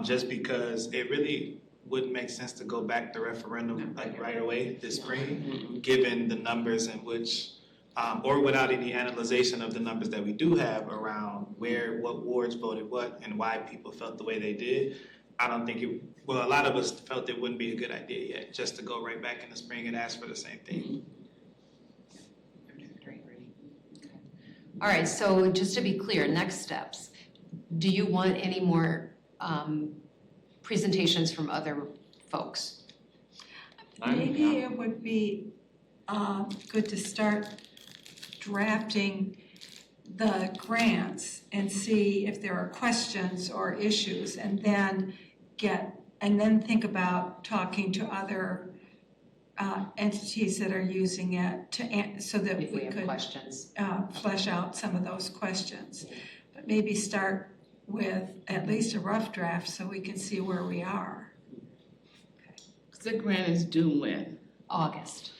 Just because it really wouldn't make sense to go back to referendum like right away this spring, given the numbers in which, or without any analyzation of the numbers that we do have around what wards voted what and why people felt the way they did. I don't think a lot of us felt it wouldn't be a good idea yet, just to go right back in the spring and ask for the same thing. All right, so just to be clear, next steps. Do you want any more presentations from other folks? Maybe it would be good to start drafting the grants and see if there are questions or issues, and then think about talking to other entities that are using it so that If we we have could questions. flesh out some of those questions. But maybe start with at least a rough draft so we can see where we are. The grant is due when? August.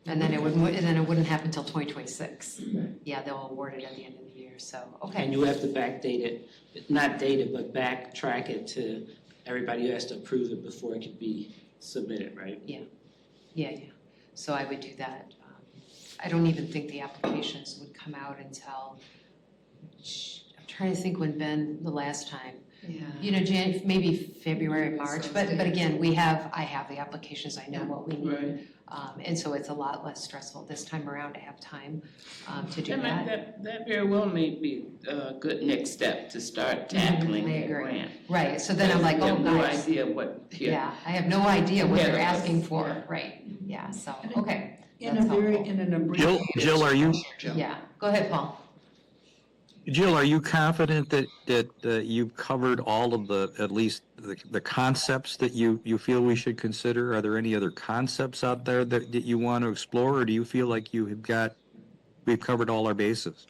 And then it wouldn't happen until 2026. Yeah, they'll award it at the end of the year, so, okay. And you have to backdate it, not date it, but backtrack it to everybody who has to approve it before it can be submitted, right? Yeah. So I would do that. I don't even think the applications would come out until, I'm trying to think when Ben, the last time. Yeah. Maybe February, March, but again, I have the applications, I know what we need. Right. And so it's a lot less stressful this time around to have time to do that. That very well may be a good next step to start tackling that grant. Right, so then I'm like, oh, no nice. idea what. Yeah, I have no idea what they're asking for, right, yeah, so, okay. In an abbreviated. Jill, are you? Yeah, go ahead, Paul. Jill, are you confident that you've covered all of at least the concepts that you feel we should consider? Are there any other concepts out there that you want to explore, or do you feel like we've covered all our bases?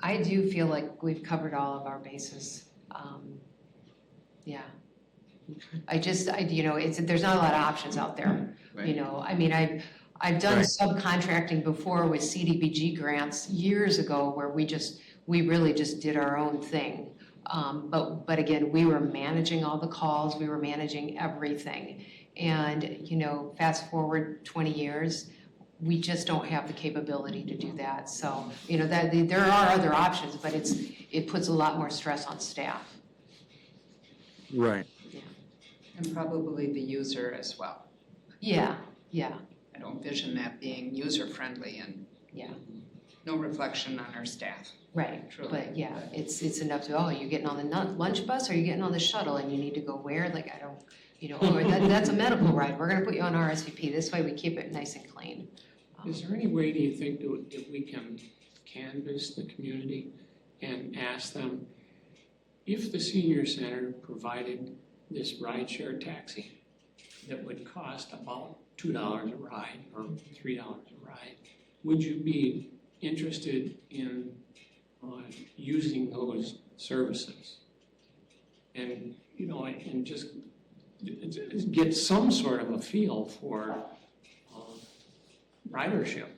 I do feel like we've covered all of our bases. Yeah. there's not a lot of options out there. Right. I've done subcontracting before with CDBG grants years ago where we really just did our own thing. But again, we were managing all the calls, we were managing everything. And, fast forward 20 years, we just don't have the capability to do that. So, there are other options, but it puts a lot more stress on staff. Right. Yeah. And probably the user as well. Yeah. I don't envision that being user-friendly and no reflection on our staff. Right, Truly. but yeah, it's enough to, are you getting on the lunch bus or are you getting on the shuttle and you need to go where? Like, I don't, that's a medical ride, we're gonna put you on RSVP, this way we keep it nice and clean. Is there any way, do you think, that we can canvass the community and ask them if the senior center provided this rideshare taxi that would cost about $2 a ride or $3 a ride, would you be interested in using those services? And, and just get some sort of a feel for ridership.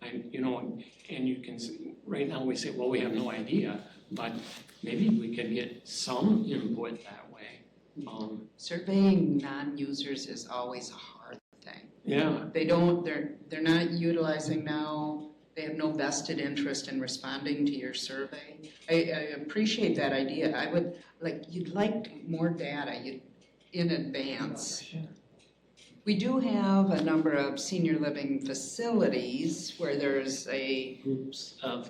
And you can see, right now we say, well, we have no idea, but maybe we could get some input that way. Surveying non-users is always a hard thing. Yeah. They're not utilizing now, they have no vested interest in responding to your survey. I appreciate that idea. You'd like more data in advance. Sure. We do have a number of senior living facilities where there's Groups of.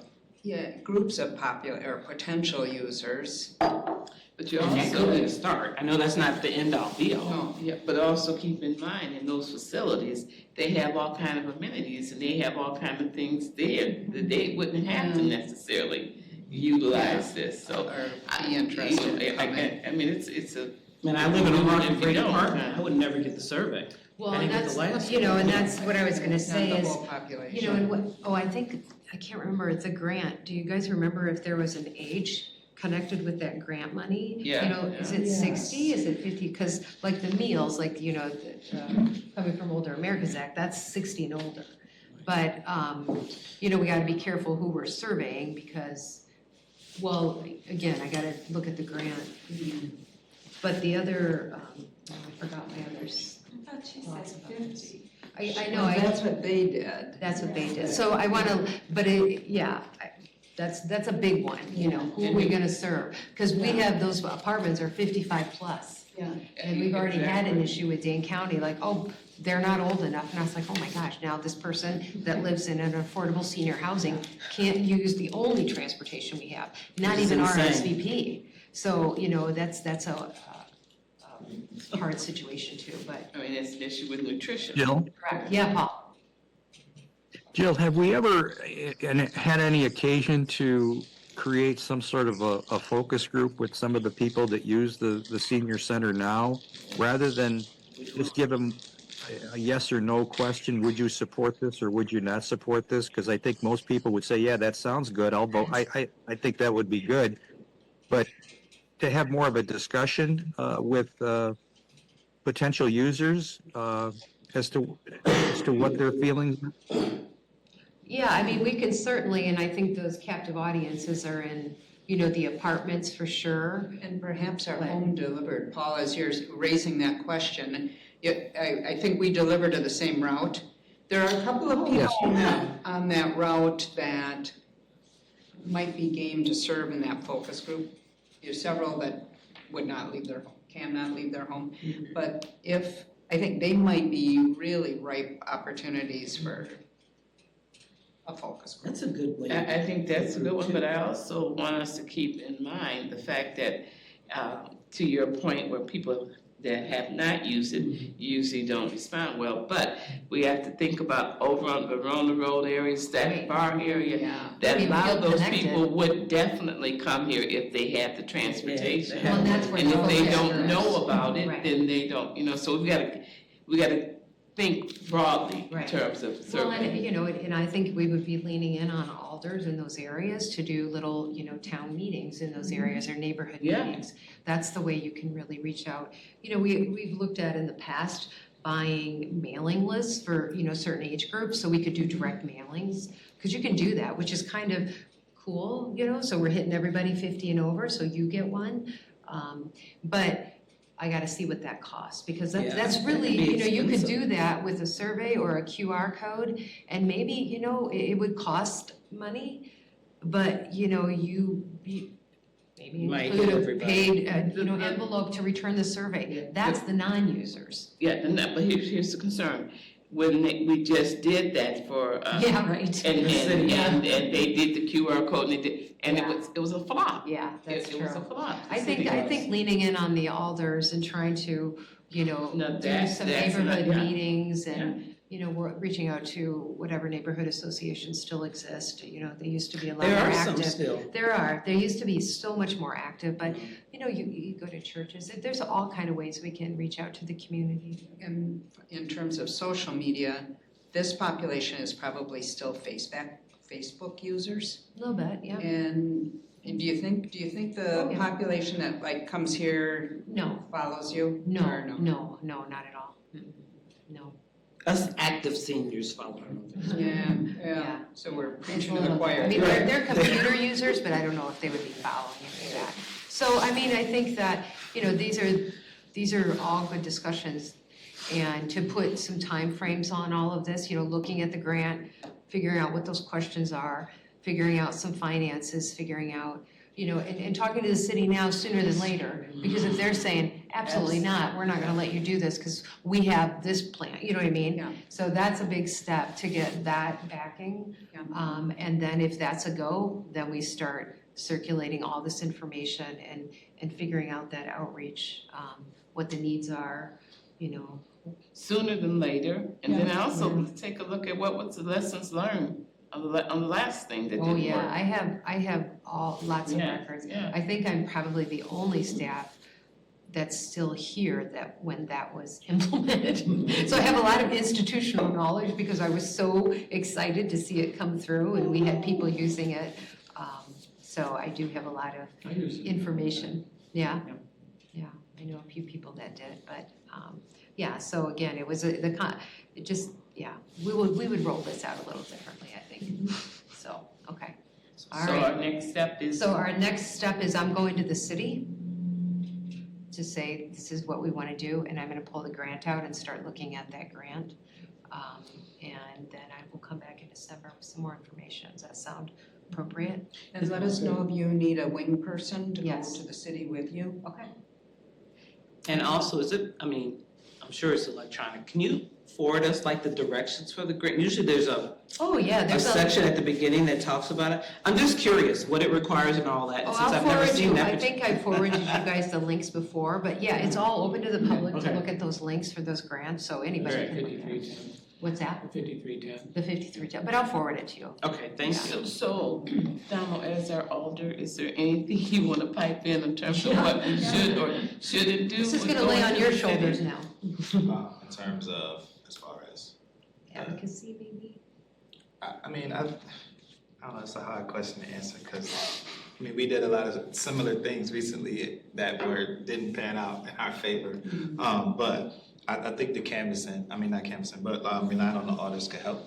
groups of popular or potential users. But you And that could be a also, start. I know that's not the end all be all. No, yeah, but also keep in mind, in those facilities, they have all kind of amenities and they have all kind of things there that they wouldn't have to necessarily utilize this, so. or be interested in coming. I mean, it's a. Man, I live in a Market If you Rate don't, apartment, I would never get the survey. Well, I and didn't get the that's, last and that's what I was gonna say Not the is, whole population. I can't remember, it's a grant. Do you guys remember if there was an age connected with that grant money? Yeah. Is it 60, is it 50? Because like the meals, coming from Older Americans Act, that's 60 and older. But, you know, we gotta be careful who we're surveying because, well, again, I gotta look at the grant. But the other, I forgot my others. I thought she said 50. I know, That's what they did. that's what they did. So I wanna, but that's a big one, you know, who are we gonna serve? Because we have, those apartments are 55 plus. Yeah. And we've already had an issue with Dane County, like, oh, they're not old enough. And I was like, oh my gosh, now this person that lives in an affordable senior housing can't use the only transportation we have, not It's even insane. RSVP. So, you know, that's a hard situation too, but, I mean, it's an issue with nutrition. Jill? correct, yeah, Paul. Jill, have we ever had any occasion to create some sort of a focus group with some of the people that use the senior center now, rather than just give them a yes or no question? Would you support this or would you not support this? Because I think most people would say, yeah, that sounds good. I'll vote. I think that would be good. But to have more of a discussion with potential users as to what their feelings are. Yeah, I mean, we can certainly, and I think those captive audiences are in, you know, the apartments for sure. And perhaps our But- home delivered, Paul, as you're raising that question, I think we deliver to the same route. There are a couple of people on that route that might be game to serve in that focus group. There's several that would not leave their home, cannot leave their home. But I think they might be really ripe opportunities for a focus group. That's a good way. I think that's a good one, but I also want us to keep in mind the fact that, to your point, where people that have not used it usually don't respond well, but we have to think about over on the road areas, that Right. bar area, Yeah. that a People lot of feel those connected. people would definitely come here if they had the transportation. Well, and that's where And the if they focus don't is. know about it, Right. then they don't, you know, so we gotta think broadly in Right. terms of Well, and, surveying. you know, and I think we would be leaning in on alders in those areas to do little, you know, town meetings in those areas or neighborhood Yeah. meetings. That's the way you can really reach out. You know, we've looked at in the past buying mailing lists for, you know, certain age groups, so we could do direct mailings. Because you can do that, which is kind of cool, you know, so we're hitting everybody 50 and over, so you get one. But I gotta see what that costs, because that's that really, could be you know, you could expensive. do that with a survey or a QR code, and maybe, you know, it would cost money, but, you know, you maybe Might include hit a everybody. paid, you know, envelope to return the survey. That's the non-users. Yeah, and that, but here's the concern. When we just did that for, Yeah, right. and they did the QR code and they did, and Yeah. it was a flop. Yeah, that's It was a true. flop. I think leaning in on the alders and trying to, you know, No, do that's- some that's neighborhood yeah. meetings and, you know, we're reaching out to whatever neighborhood associations still exist. You know, they used to be a lot more There are active. some still. There used to be so much more active, but, you know, you go to churches. There's all kind of ways we can reach out to the community. And in terms of social media, this population is probably still Facebook users. A little bit, yeah. And do you think the Oh, yeah. population that like comes here No, follows you? no, Or no, not at all. No. Us active seniors follow. Yeah, Yeah. so we're It's preaching a to the little- choir. I mean, they're computer users, but I don't know if they would be following any of that. So, I mean, I think that, you know, these are all good discussions. And to put some timeframes on all of this, you know, looking at the grant, figuring out what those questions are, figuring out some finances, figuring out, you know, and talking to the city now sooner than later. Because if they're saying, absolutely not, we're not gonna let you do this because we have this plan, you know what I mean? Yeah. So that's a big step to get that backing. Yeah. And then if that's a go, then we start circulating all this information and figuring out that outreach, what the needs are, you know. Sooner than later, and then also take a look at what was the lessons learned on the last thing that didn't work. Oh, yeah, I have lots of records. Yeah. I think I'm probably the only staff that's still here that when that was implemented. So I have a lot of institutional knowledge because I was so excited to see it come through and we had people using it. So I do have a lot of information. Yeah, I know a few people that did, but yeah. So again, it was yeah, we would roll this out a little differently, I think. So, okay. All So right. our next step is? So our next step is I'm going to the city to say, this is what we want to do, and I'm going to pull the grant out and start looking at that grant. And then I will come back in December with some more information. Does that sound appropriate? And let us know if you need a wing person to go Yes. to the city with you. Okay. And also, I'm sure it's electronic. Can you forward us like the directions for the grant? Usually there's a Oh, yeah, there's section at the beginning that talks about it. I'm just curious what it requires and all that, Oh, since I'll I've never forward seen you, that. I think I forwarded you guys the links before, but yeah, it's all open to the public to Okay. look at those links for those grants, so anybody Right, can look at it. 5310, What's that? 5310. The 5310, but I'll forward it to you. Okay, thank you. So, Donald, as our alder, is there anything you want to pipe in terms of what we should or shouldn't do? This is with gonna lay going on to your the city? shoulders now. In terms of, as far as, Advocacy, maybe? I mean, I don't know, it's a hard question to answer, because, I mean, we did a lot of similar things recently that didn't pan out in our favor. But I think the canvassing, not canvassing, but relying on the alders could help,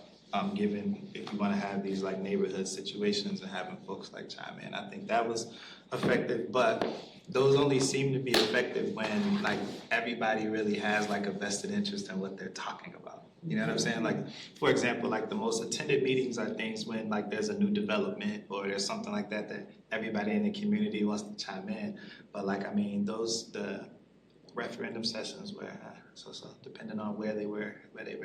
given if you want to have these like neighborhood situations and having folks like chime in. I think that was effective, but those only seem to be effective when like everybody really has like a vested interest in what they're talking about. You know what I'm saying? Like, for example, like the most attended meetings are things when like there's a new development or there's something like that that everybody in the community wants to chime in. But like, the referendum sessions where, so depending on where they were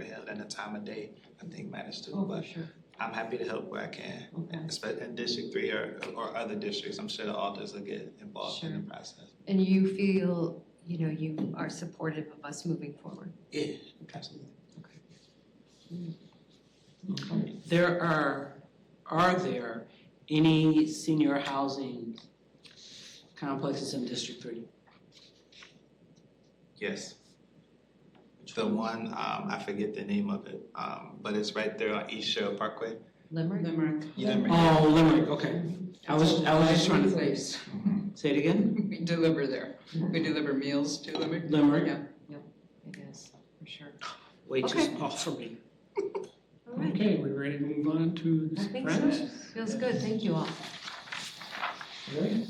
held and the time of day, I think matters too. Oh, But for sure. I'm happy to help where I can, Okay. especially in District 3 or other districts. I'm sure the alders will get involved in the process. And you feel, you are supportive of us moving forward? Yeah, absolutely. Are there any senior housing complexes in District 3? Yes. The one, I forget the name of it, but it's right there on East Shore Parkway. Limerick? Limerick. Oh, Limerick, okay. I was just trying to think. Place. Say it again? We deliver there. We deliver meals to Limerick. Limerick? Yeah. It is, for sure. Way too Okay. small for me. All right. Okay, we ready to move on to I think friends? so. Feels good, thank you all. Right.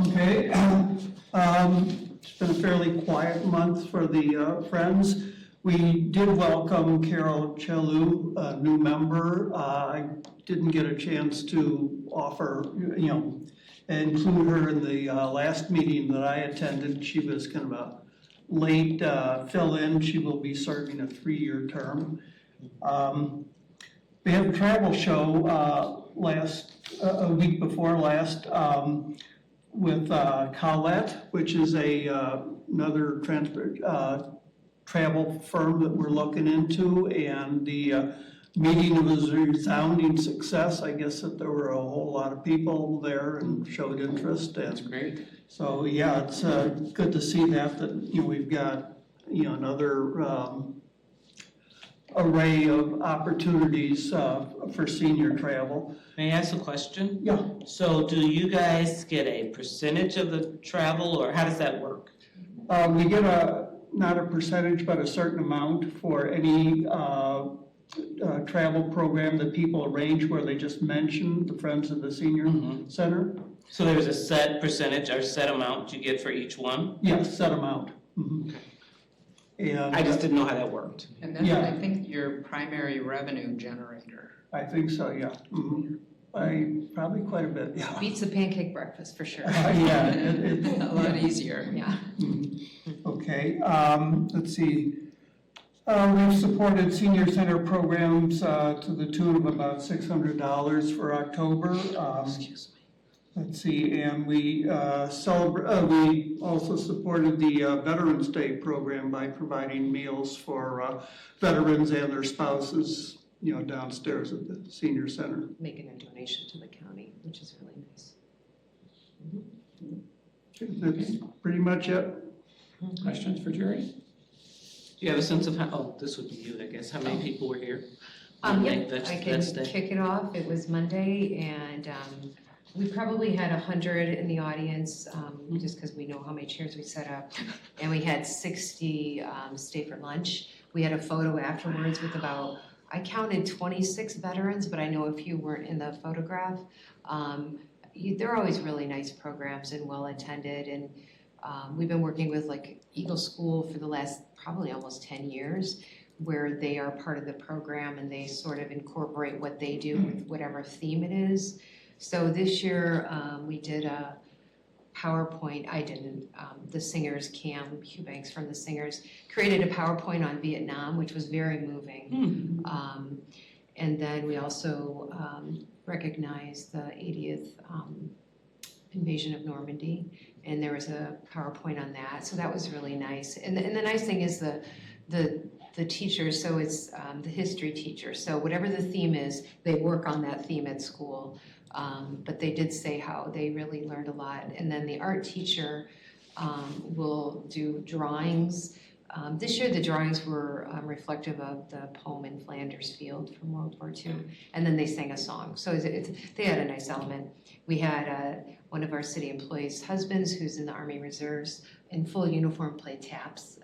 Okay, it's been a fairly quiet month for the Friends. We did welcome Carol Chelou, a new member. I didn't get a chance to offer, include her in the last meeting that I attended. She was kind of a late fill-in. She will be serving a 3-year term. We had a travel show a week before last, with Colette, which is another travel firm that we're looking into, and the meeting was a resounding success. I guess that there were a whole lot of people there and showed interest. That's great. So, yeah, it's good to see that we've got, another array of opportunities for senior travel. May I ask a question? Yeah. So do you guys get a percentage of the travel, or how does that work? We get not a percentage, but a certain amount for any travel program that people arrange where they just mention the Friends of the Senior Center. So there's a set percentage or set amount you get for each one? Yes, set amount. Mm-hmm. And I just didn't know how that worked. And that's, I think, your primary revenue generator. I think so, yeah. Mm-hmm. Probably quite a bit, yeah. Beats the pancake breakfast, for sure. Yeah. A lot easier. Yeah. Okay, let's see. We've supported senior center programs to the tune of about $600 for October. Excuse me. Let's see, and we we also supported the Veterans Day program by providing meals for veterans and their spouses, downstairs at the senior center. Making a donation to the county, which is really nice. That's pretty much it. Questions for Jerry? Do you have a sense of this would be you, I guess, how many people were here? Yep, I can kick it off. It was Monday, and we probably had 100 in the audience, just because we know how many chairs we set up. And we had 60 stay for lunch. We had a photo afterwards with about I counted 26 veterans, but I know a few weren't in the photograph. They're always really nice programs and well-attended, and we've been working with like Eagle School for the last probably almost 10 years, where they are part of the program and they sort of incorporate what they do with whatever theme it is. So this year we did a PowerPoint. I didn't. The singers, Cam Eubanks from the Singers, created a PowerPoint on Vietnam, which was very moving. And then we also recognized the 80th invasion of Normandy, and there was a PowerPoint on that. So that was really nice. And the nice thing is the teachers, so it's the history teacher. So whatever the theme is, they work on that theme at school. But they did say how they really learned a lot. And then the art teacher will do drawings. This year the drawings were reflective of the poem in Flanders Field from World War II. And then they sang a song. So they had a nice element. We had one of our city employees' husbands who's in the Army Reserves in full uniform play taps.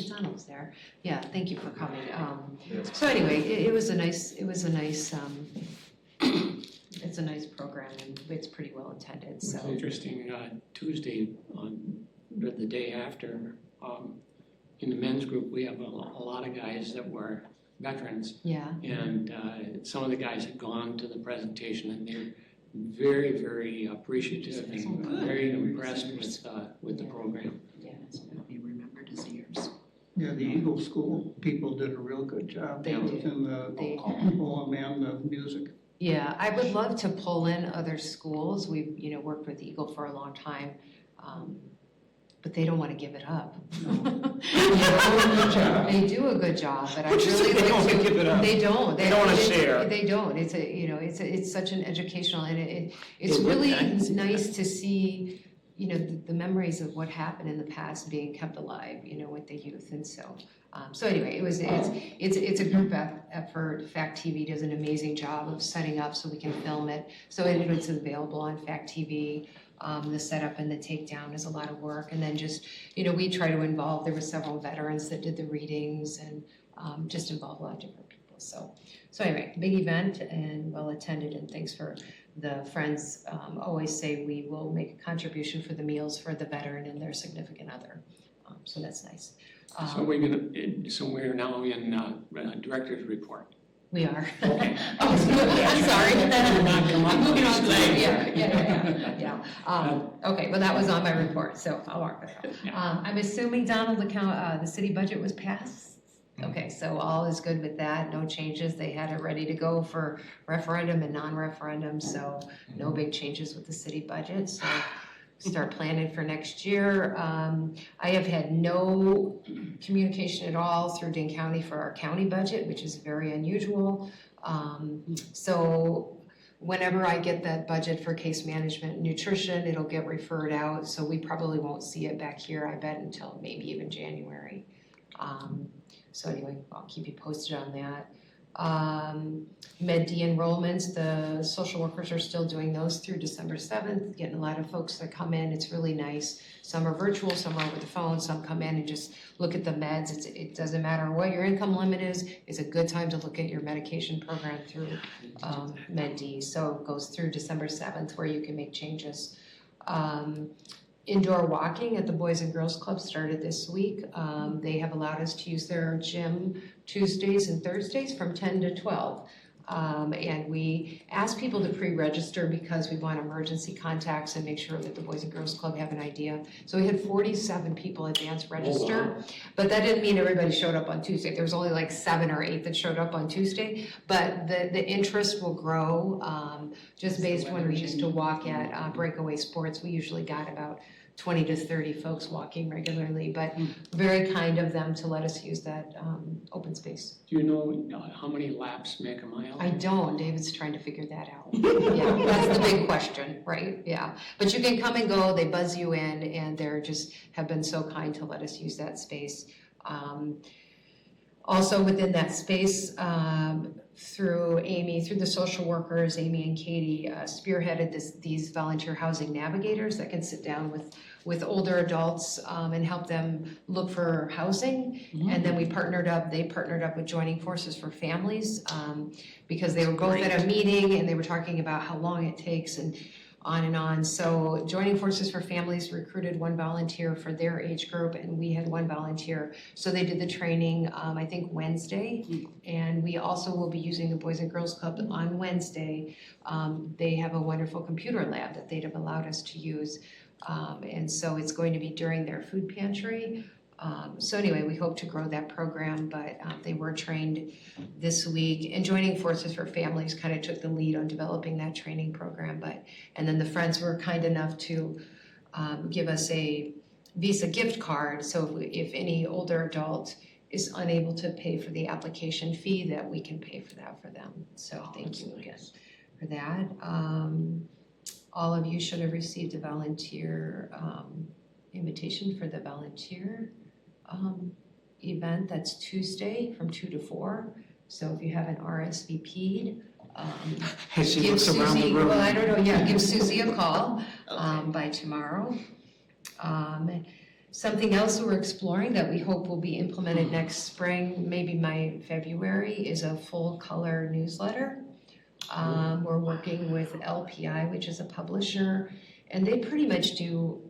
Donald was there. Yeah, thank you for coming. So anyway, it was a nice, it's a nice program, and it's pretty well attended. So it's interesting. Tuesday, on the day after, in the men's group, we have a lot of guys that were veterans. Yeah. And some of the guys had gone to the presentation, and they're very, very appreciative and very impressed with the program. Yeah, Be remembered as years. Yeah, the Eagle School people did a real good job. They both did. in the poem and the music. Yeah, I would love to pull in other schools. We've, worked with Eagle for a long time, but they don't want to give it up. They do a good job, but I really They like don't to. give it up. They don't. They don't want to share. They don't. It's such an educational, and it's It would really be nice. nice to see, the memories of what happened in the past being kept alive, with the youth, and so. So anyway, it's a group effort. FACTv does an amazing job of setting up so we can film it. So it's available on FACTv. The setup and the takedown is a lot of work, and then just we try to involve. There were several veterans that did the readings and just involve a lot of different people. So anyway, big event and well attended, and thanks for the friends. Always say we will make a contribution for the meals for the veteran and their significant other. So that's nice. So we're now in director's report. We are. Okay. I'm sorry. I'm moving on to Yeah. yeah. Okay, well, that was on my report, so I'll mark that out. I'm assuming, Donald, the city budget was passed? Okay, so all is good with that, no changes. They had it ready to go for referendum and non-referendum, so no big changes with the city budget. So start planning for next year. I have had no communication at all through Dane County for our county budget, which is very unusual. So whenever I get that budget for case management and nutrition, it'll get referred out. So we probably won't see it back here, I bet, until maybe even January. So anyway, I'll keep you posted on that. Med D enrollments, the social workers are still doing those through December 7th, getting a lot of folks that come in. It's really nice. Some are virtual, some are over the phone, some come in and just look at the meds. It doesn't matter what your income limit is. It's a good time to look at your medication program through Med D. So it goes through December 7th where you can make changes. Indoor walking at the Boys and Girls Club started this week. They have allowed us to use their gym Tuesdays and Thursdays from 10 to 12. And we ask people to pre-register because we want emergency contacts and make sure that the Boys and Girls Club have an idea. So we had 47 people advance register, but that didn't mean everybody showed up on Tuesday. There was only like 7 or 8 that showed up on Tuesday, but the interest will grow just based when we used to walk at Breakaway Sports. We usually got about 20 to 30 folks walking regularly, but very kind of them to let us use that open space. Do you know how many laps make a mile? I don't. David's trying to figure that out. Yeah, that's the big question, right? Yeah. But you can come and go. They buzz you in, and they're just have been so kind to let us use that space. Also within that space, through the social workers, Amy and Katie spearheaded these volunteer housing navigators that can sit down with with older adults and help them look for housing. And then they partnered up with Joining Forces for Families because they were both at a meeting and they were talking about how long it takes and on and on. So Joining Forces for Families recruited one volunteer for their age group, and we had one volunteer. So they did the training, I think Wednesday, and we also will be using the Boys and Girls Club on Wednesday. They have a wonderful computer lab that they'd have allowed us to use, and so it's going to be during their food pantry. So anyway, we hope to grow that program, but they were trained this week. And Joining Forces for Families kind of took the lead on developing that training program. And then the Friends were kind enough to give us a Visa gift card. So if any older adult is unable to pay for the application fee, that we can pay for that for them. So thank you again for that. All of you should have received a volunteer invitation for the volunteer event. That's Tuesday from 2 to 4. So if you haven't RSVP'd, give Susie, well, I don't know, yeah, give Susie a call by tomorrow. Something else we're exploring that we hope will be implemented next spring, maybe by February, is a full color newsletter. We're working with LPI, which is a publisher, and they pretty much do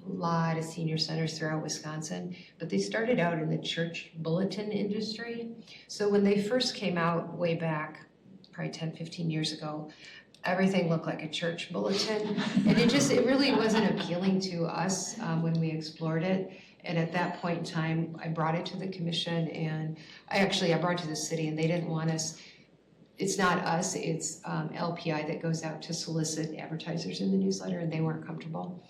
a lot of senior centers throughout Wisconsin, but they started out in the church bulletin industry. So when they first came out way back, probably 10, 15 years ago, everything looked like a church bulletin. And it really wasn't appealing to us when we explored it. And at that point in time, I brought it to the commission, and I brought it to the city, and they didn't want us. It's not us, it's LPI that goes out to solicit advertisers in the newsletter, and they weren't comfortable.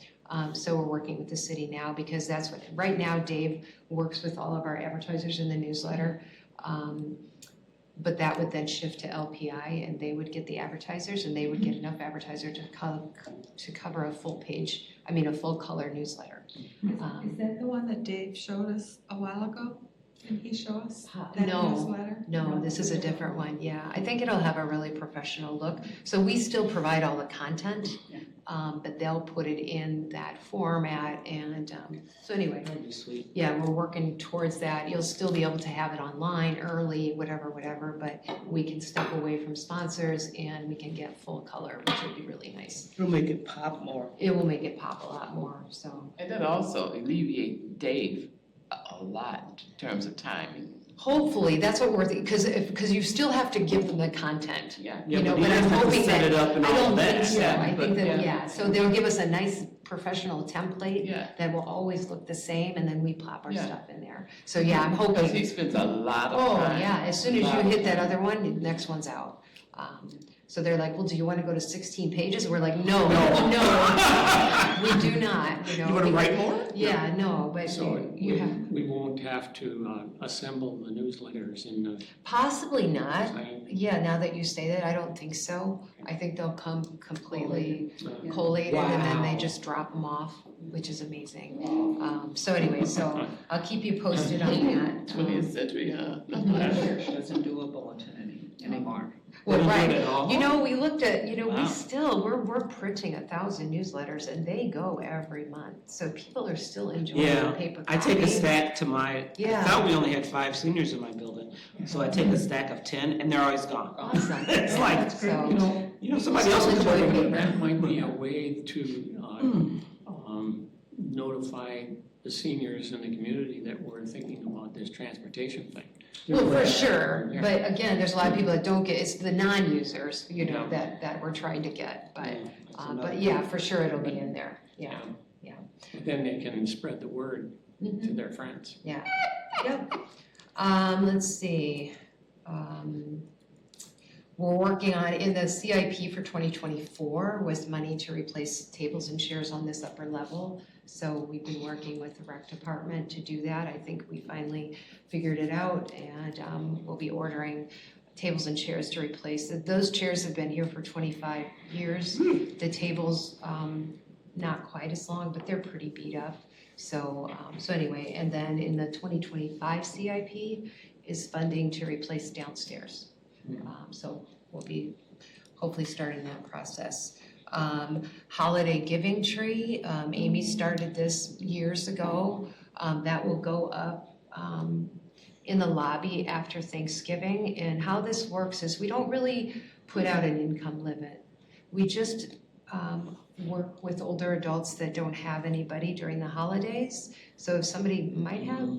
So we're working with the city now, because that's what, right now Dave works with all of our advertisers in the newsletter. But that would then shift to LPI, and they would get the advertisers, and they would get enough advertiser to cover a full color newsletter. Is that the one that Dave showed us a while ago? Did he show us that No, newsletter? no, this is a different one, yeah. I think it'll have a really professional look. So we still provide all the content, but they'll put it in that format, and so anyway. That'd be sweet. Yeah, we're working towards that. You'll still be able to have it online early, whatever, but we can step away from sponsors and we can get full color, which would be really nice. It'll make it pop more. It will make it pop a lot more, so. And that also alleviate Dave a lot in terms of timing. Hopefully, that's what we're thinking, because you still have to give them the content. Yeah. You know, but but you I'm have to hoping set that, it up and I all don't that. think so, Yeah, I think but, that, yeah. so they'll give us a nice professional template Yeah. that will always look the same, and then we plop our Yeah. stuff in there. So yeah, I'm hoping. Because he spends a lot of Oh, time. yeah, as soon as you hit that other one, the next one's out. So they're like, well, do you want to go to 16 pages? And we're like, no, we do not, You wanna write more? Yeah, no, but So you have, we won't have to assemble the newsletters in the possibly not. site. Yeah, now that you say that, I don't think so. I think they'll come completely collated, and then they just drop them off, which is amazing. So anyway, so I'll keep you posted on that. 20th century, huh? Church doesn't do a bulletin anymore. Well, They don't do right, it at all? we looked at, Wow. we're printing 1,000 newsletters, and they go every month. So people are still enjoying the Yeah, paper I take a copy. stack to I Yeah. thought we only had 5 seniors in my building. So I take a stack of 10 and they're always gone. Awesome. It's like, So, somebody else Still can enjoy put it in paper. there. That might be a way to notify the seniors in the community that we're thinking about this transportation thing. well, for sure, Yeah. but again, there's a lot of people that don't get, it's the non-users, that we're trying to get, but yeah, for sure it'll be in there, yeah. But then they can spread the word Mhm. to their friends. Yeah, yep. Let's see. We're working on, in the CIP for 2024, was money to replace tables and chairs on this upper level. So we've been working with the rec department to do that. I think we finally figured it out, and we'll be ordering tables and chairs to replace it. Those chairs have been here for 25 years. The tables, not quite as long, but they're pretty beat up. So anyway, and then in the 2025 CIP is funding to replace downstairs. So we'll be hopefully starting that process. Holiday giving tree, Amy started this years ago. That will go up in the lobby after Thanksgiving. And how this works is we don't really put out an income limit. We just work with older adults that don't have anybody during the holidays. So if somebody might have,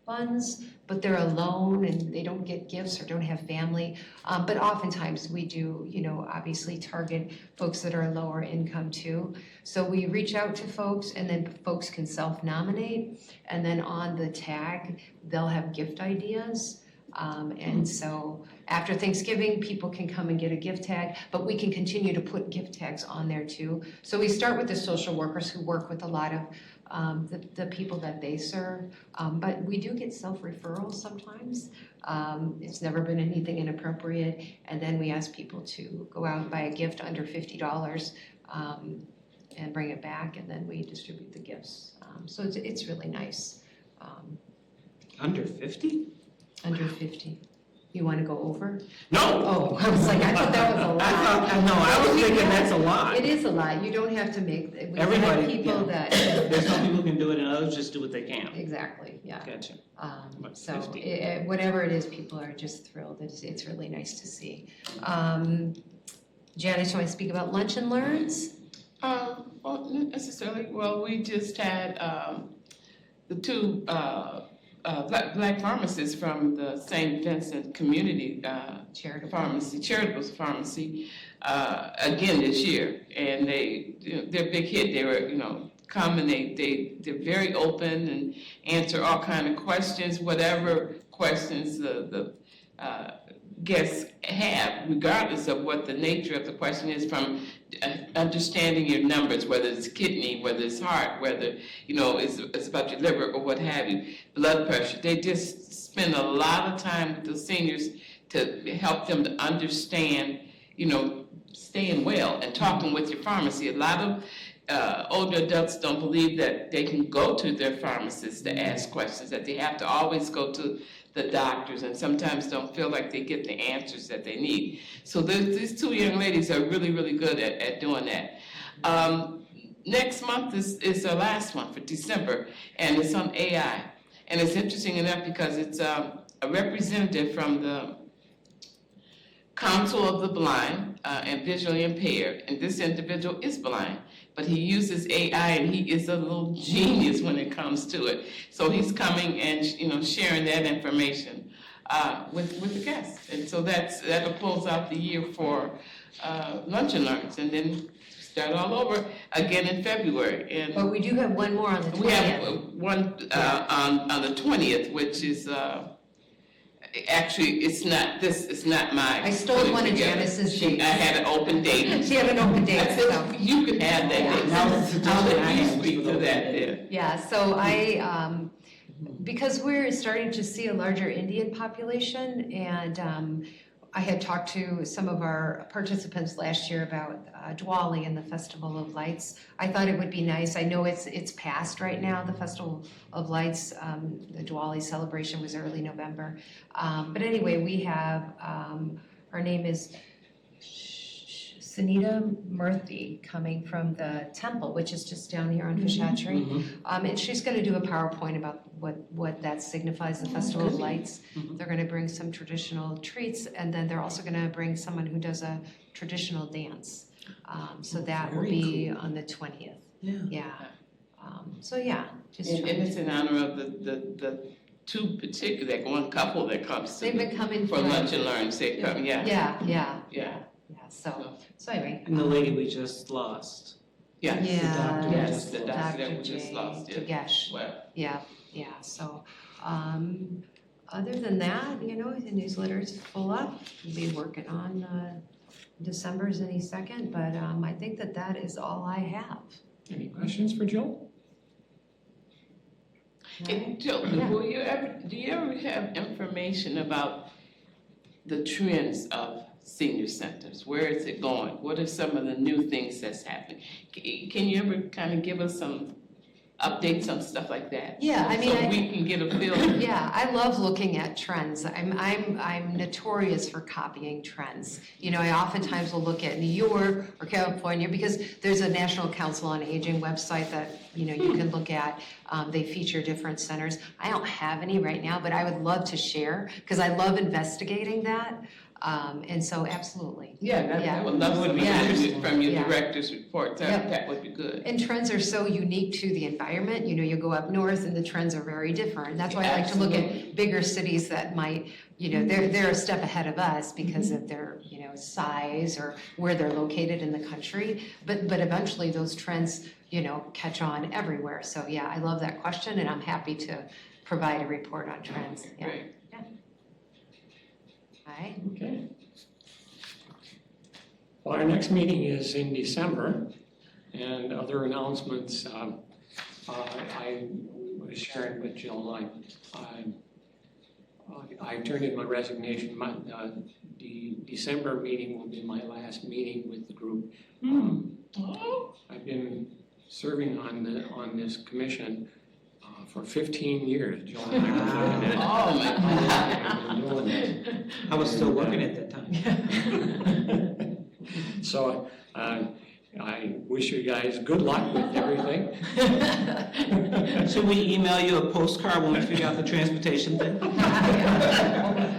funds, but they're alone and they don't get gifts or don't have family. But oftentimes we do, obviously target folks that are lower income too. So we reach out to folks and then folks can self-nominate. And then on the tag, they'll have gift ideas. And so after Thanksgiving, people can come and get a gift tag, but we can continue to put gift tags on there too. So we start with the social workers who work with a lot of the people that they serve, but we do get self-referrals sometimes. It's never been anything inappropriate, and then we ask people to go out and buy a gift under $50 and bring it back, and then we distribute the gifts. So it's really nice. Under 50? Under 50. You want to go over? No. Oh, I was like, I thought that was a lot. I was thinking that's a lot. It is a lot. You don't have to make, we Everybody, have people yeah. that. There's some people who can do it and others just do what they can. Exactly, yeah. Gotcha. So whatever it is, people are just thrilled. It's really nice to see. Janice, you want to speak about Lunch and Learns? Well, not necessarily. Well, we just had the two black pharmacists from the St. Vincent Community charitable pharmacy again this year, and they're a big hit. They were come and they're very open and answer all kind of questions, whatever questions the guests have, regardless of what the nature of the question is, from understanding your numbers, whether it's kidney, whether it's heart, whether it's about your liver or what have you, blood pressure. They just spend a lot of time with the seniors to help them to understand, staying well and talking with your pharmacy. A lot of older adults don't believe that they can go to their pharmacist to ask questions, that they have to always go to the doctors, and sometimes don't feel like they get the answers that they need. So these two young ladies are really, really good at doing that. Next month is our last one for December, and it's on AI. And it's interesting enough because it's a representative from the Council of the Blind and Visually Impaired, and this individual is blind, but he uses AI and he is a little genius when it comes to it. So he's coming and sharing that information with the guests, and so that'll close out the year for Lunch and Learns, and then start all over again in February. But we do have one more on the 20th. We have one on the 20th, which is. Actually, it's not mine. I stole one of Janice's dates. I had an open date. She had an open date. I said, you could have that date. I'll let you speak to that there. Yeah, so because we're starting to see a larger Indian population, and I had talked to some of our participants last year about Diwali and the Festival of Lights. I thought it would be nice. I know it's past right now, the Festival of Lights. The Diwali celebration was early November. But anyway, we have, her name is Sunita Murthy, coming from the temple, which is just down here on Fishatri. And she's going to do a PowerPoint about what that signifies, the Festival of Lights. They're going to bring some traditional treats, and then they're also going to bring someone who does a traditional dance. So that will be on the 20th. Yeah. So yeah, just and it's in honor of the two particular, like one couple that comes to. They've been coming for Lunch and Learns. They come, Yeah. So anyway. And the lady we just lost. Yeah. The doctor that we just lost. Tagesh. Well. Yeah. So, other than that, the newsletter is full up. We'll be working on December's any second, but I think that is all I have. Any questions for Jill? Hey, Jill, do you ever have information about the trends of senior centers? Where is it going? What are some of the new things that's happening? Can you ever kind of give us some updates on stuff like that? Yeah, so we can get a feel. Yeah, I love looking at trends. I'm notorious for copying trends. You know, I oftentimes will look at New York or California because there's a National Council on Aging website that, you know, you can look at. They feature different centers. I don't have any right now, but I would love to share because I love investigating that. And so absolutely. Yeah, that would love to be interested from your director's report. That would be good. And trends are so unique to the environment. You know, you go up north and the trends are very different. That's why I like to look at bigger cities that might, you know, they're a step ahead of us because of their, you know, size or where they're located in the country. But eventually those trends, you know, catch on everywhere. So yeah, I love that question and I'm happy to provide a report on trends. Yeah. Great. Right. Okay. Well, our next meeting is in December, and other announcements, I was sharing with Jill, I turned in my resignation. The December meeting will be my last meeting with the group. I've been serving on this commission for 15 years, Jill and I were looking at it. Oh, my God. I was still working at that time. So I wish you guys good luck with everything. Should we email you a postcard when we figure out the transportation thing?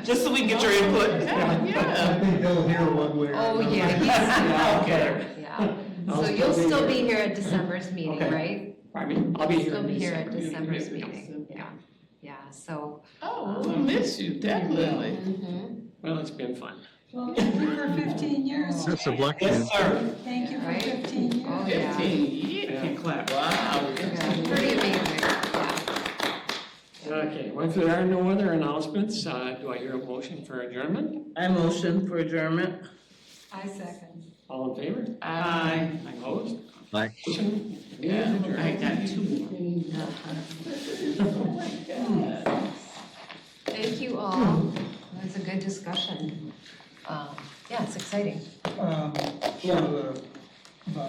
Just so we can get your input. I think they'll hear one way or another. Oh, yeah. Okay. Yeah. So you'll still be here at December's meeting, right? Pardon me? I'll be here. Still be here at December's meeting. Yeah. Yeah. So. Oh, we'll miss you, definitely. Well, it's been fun. Well, thank you for 15 years. Best of luck. Yes, sir. Thank you for Right? 15 years. Oh, yeah. 15 years. Can't clap. Wow. Yeah, pretty amazing. Yeah. Okay, well, if there are no other announcements, do I hear a motion for adjournment? I motion for adjournment. I second. All in favor? Aye. Opposed? Aye. Yeah, I got two. Thank you all. It was a good discussion. Yeah, it's exciting. For the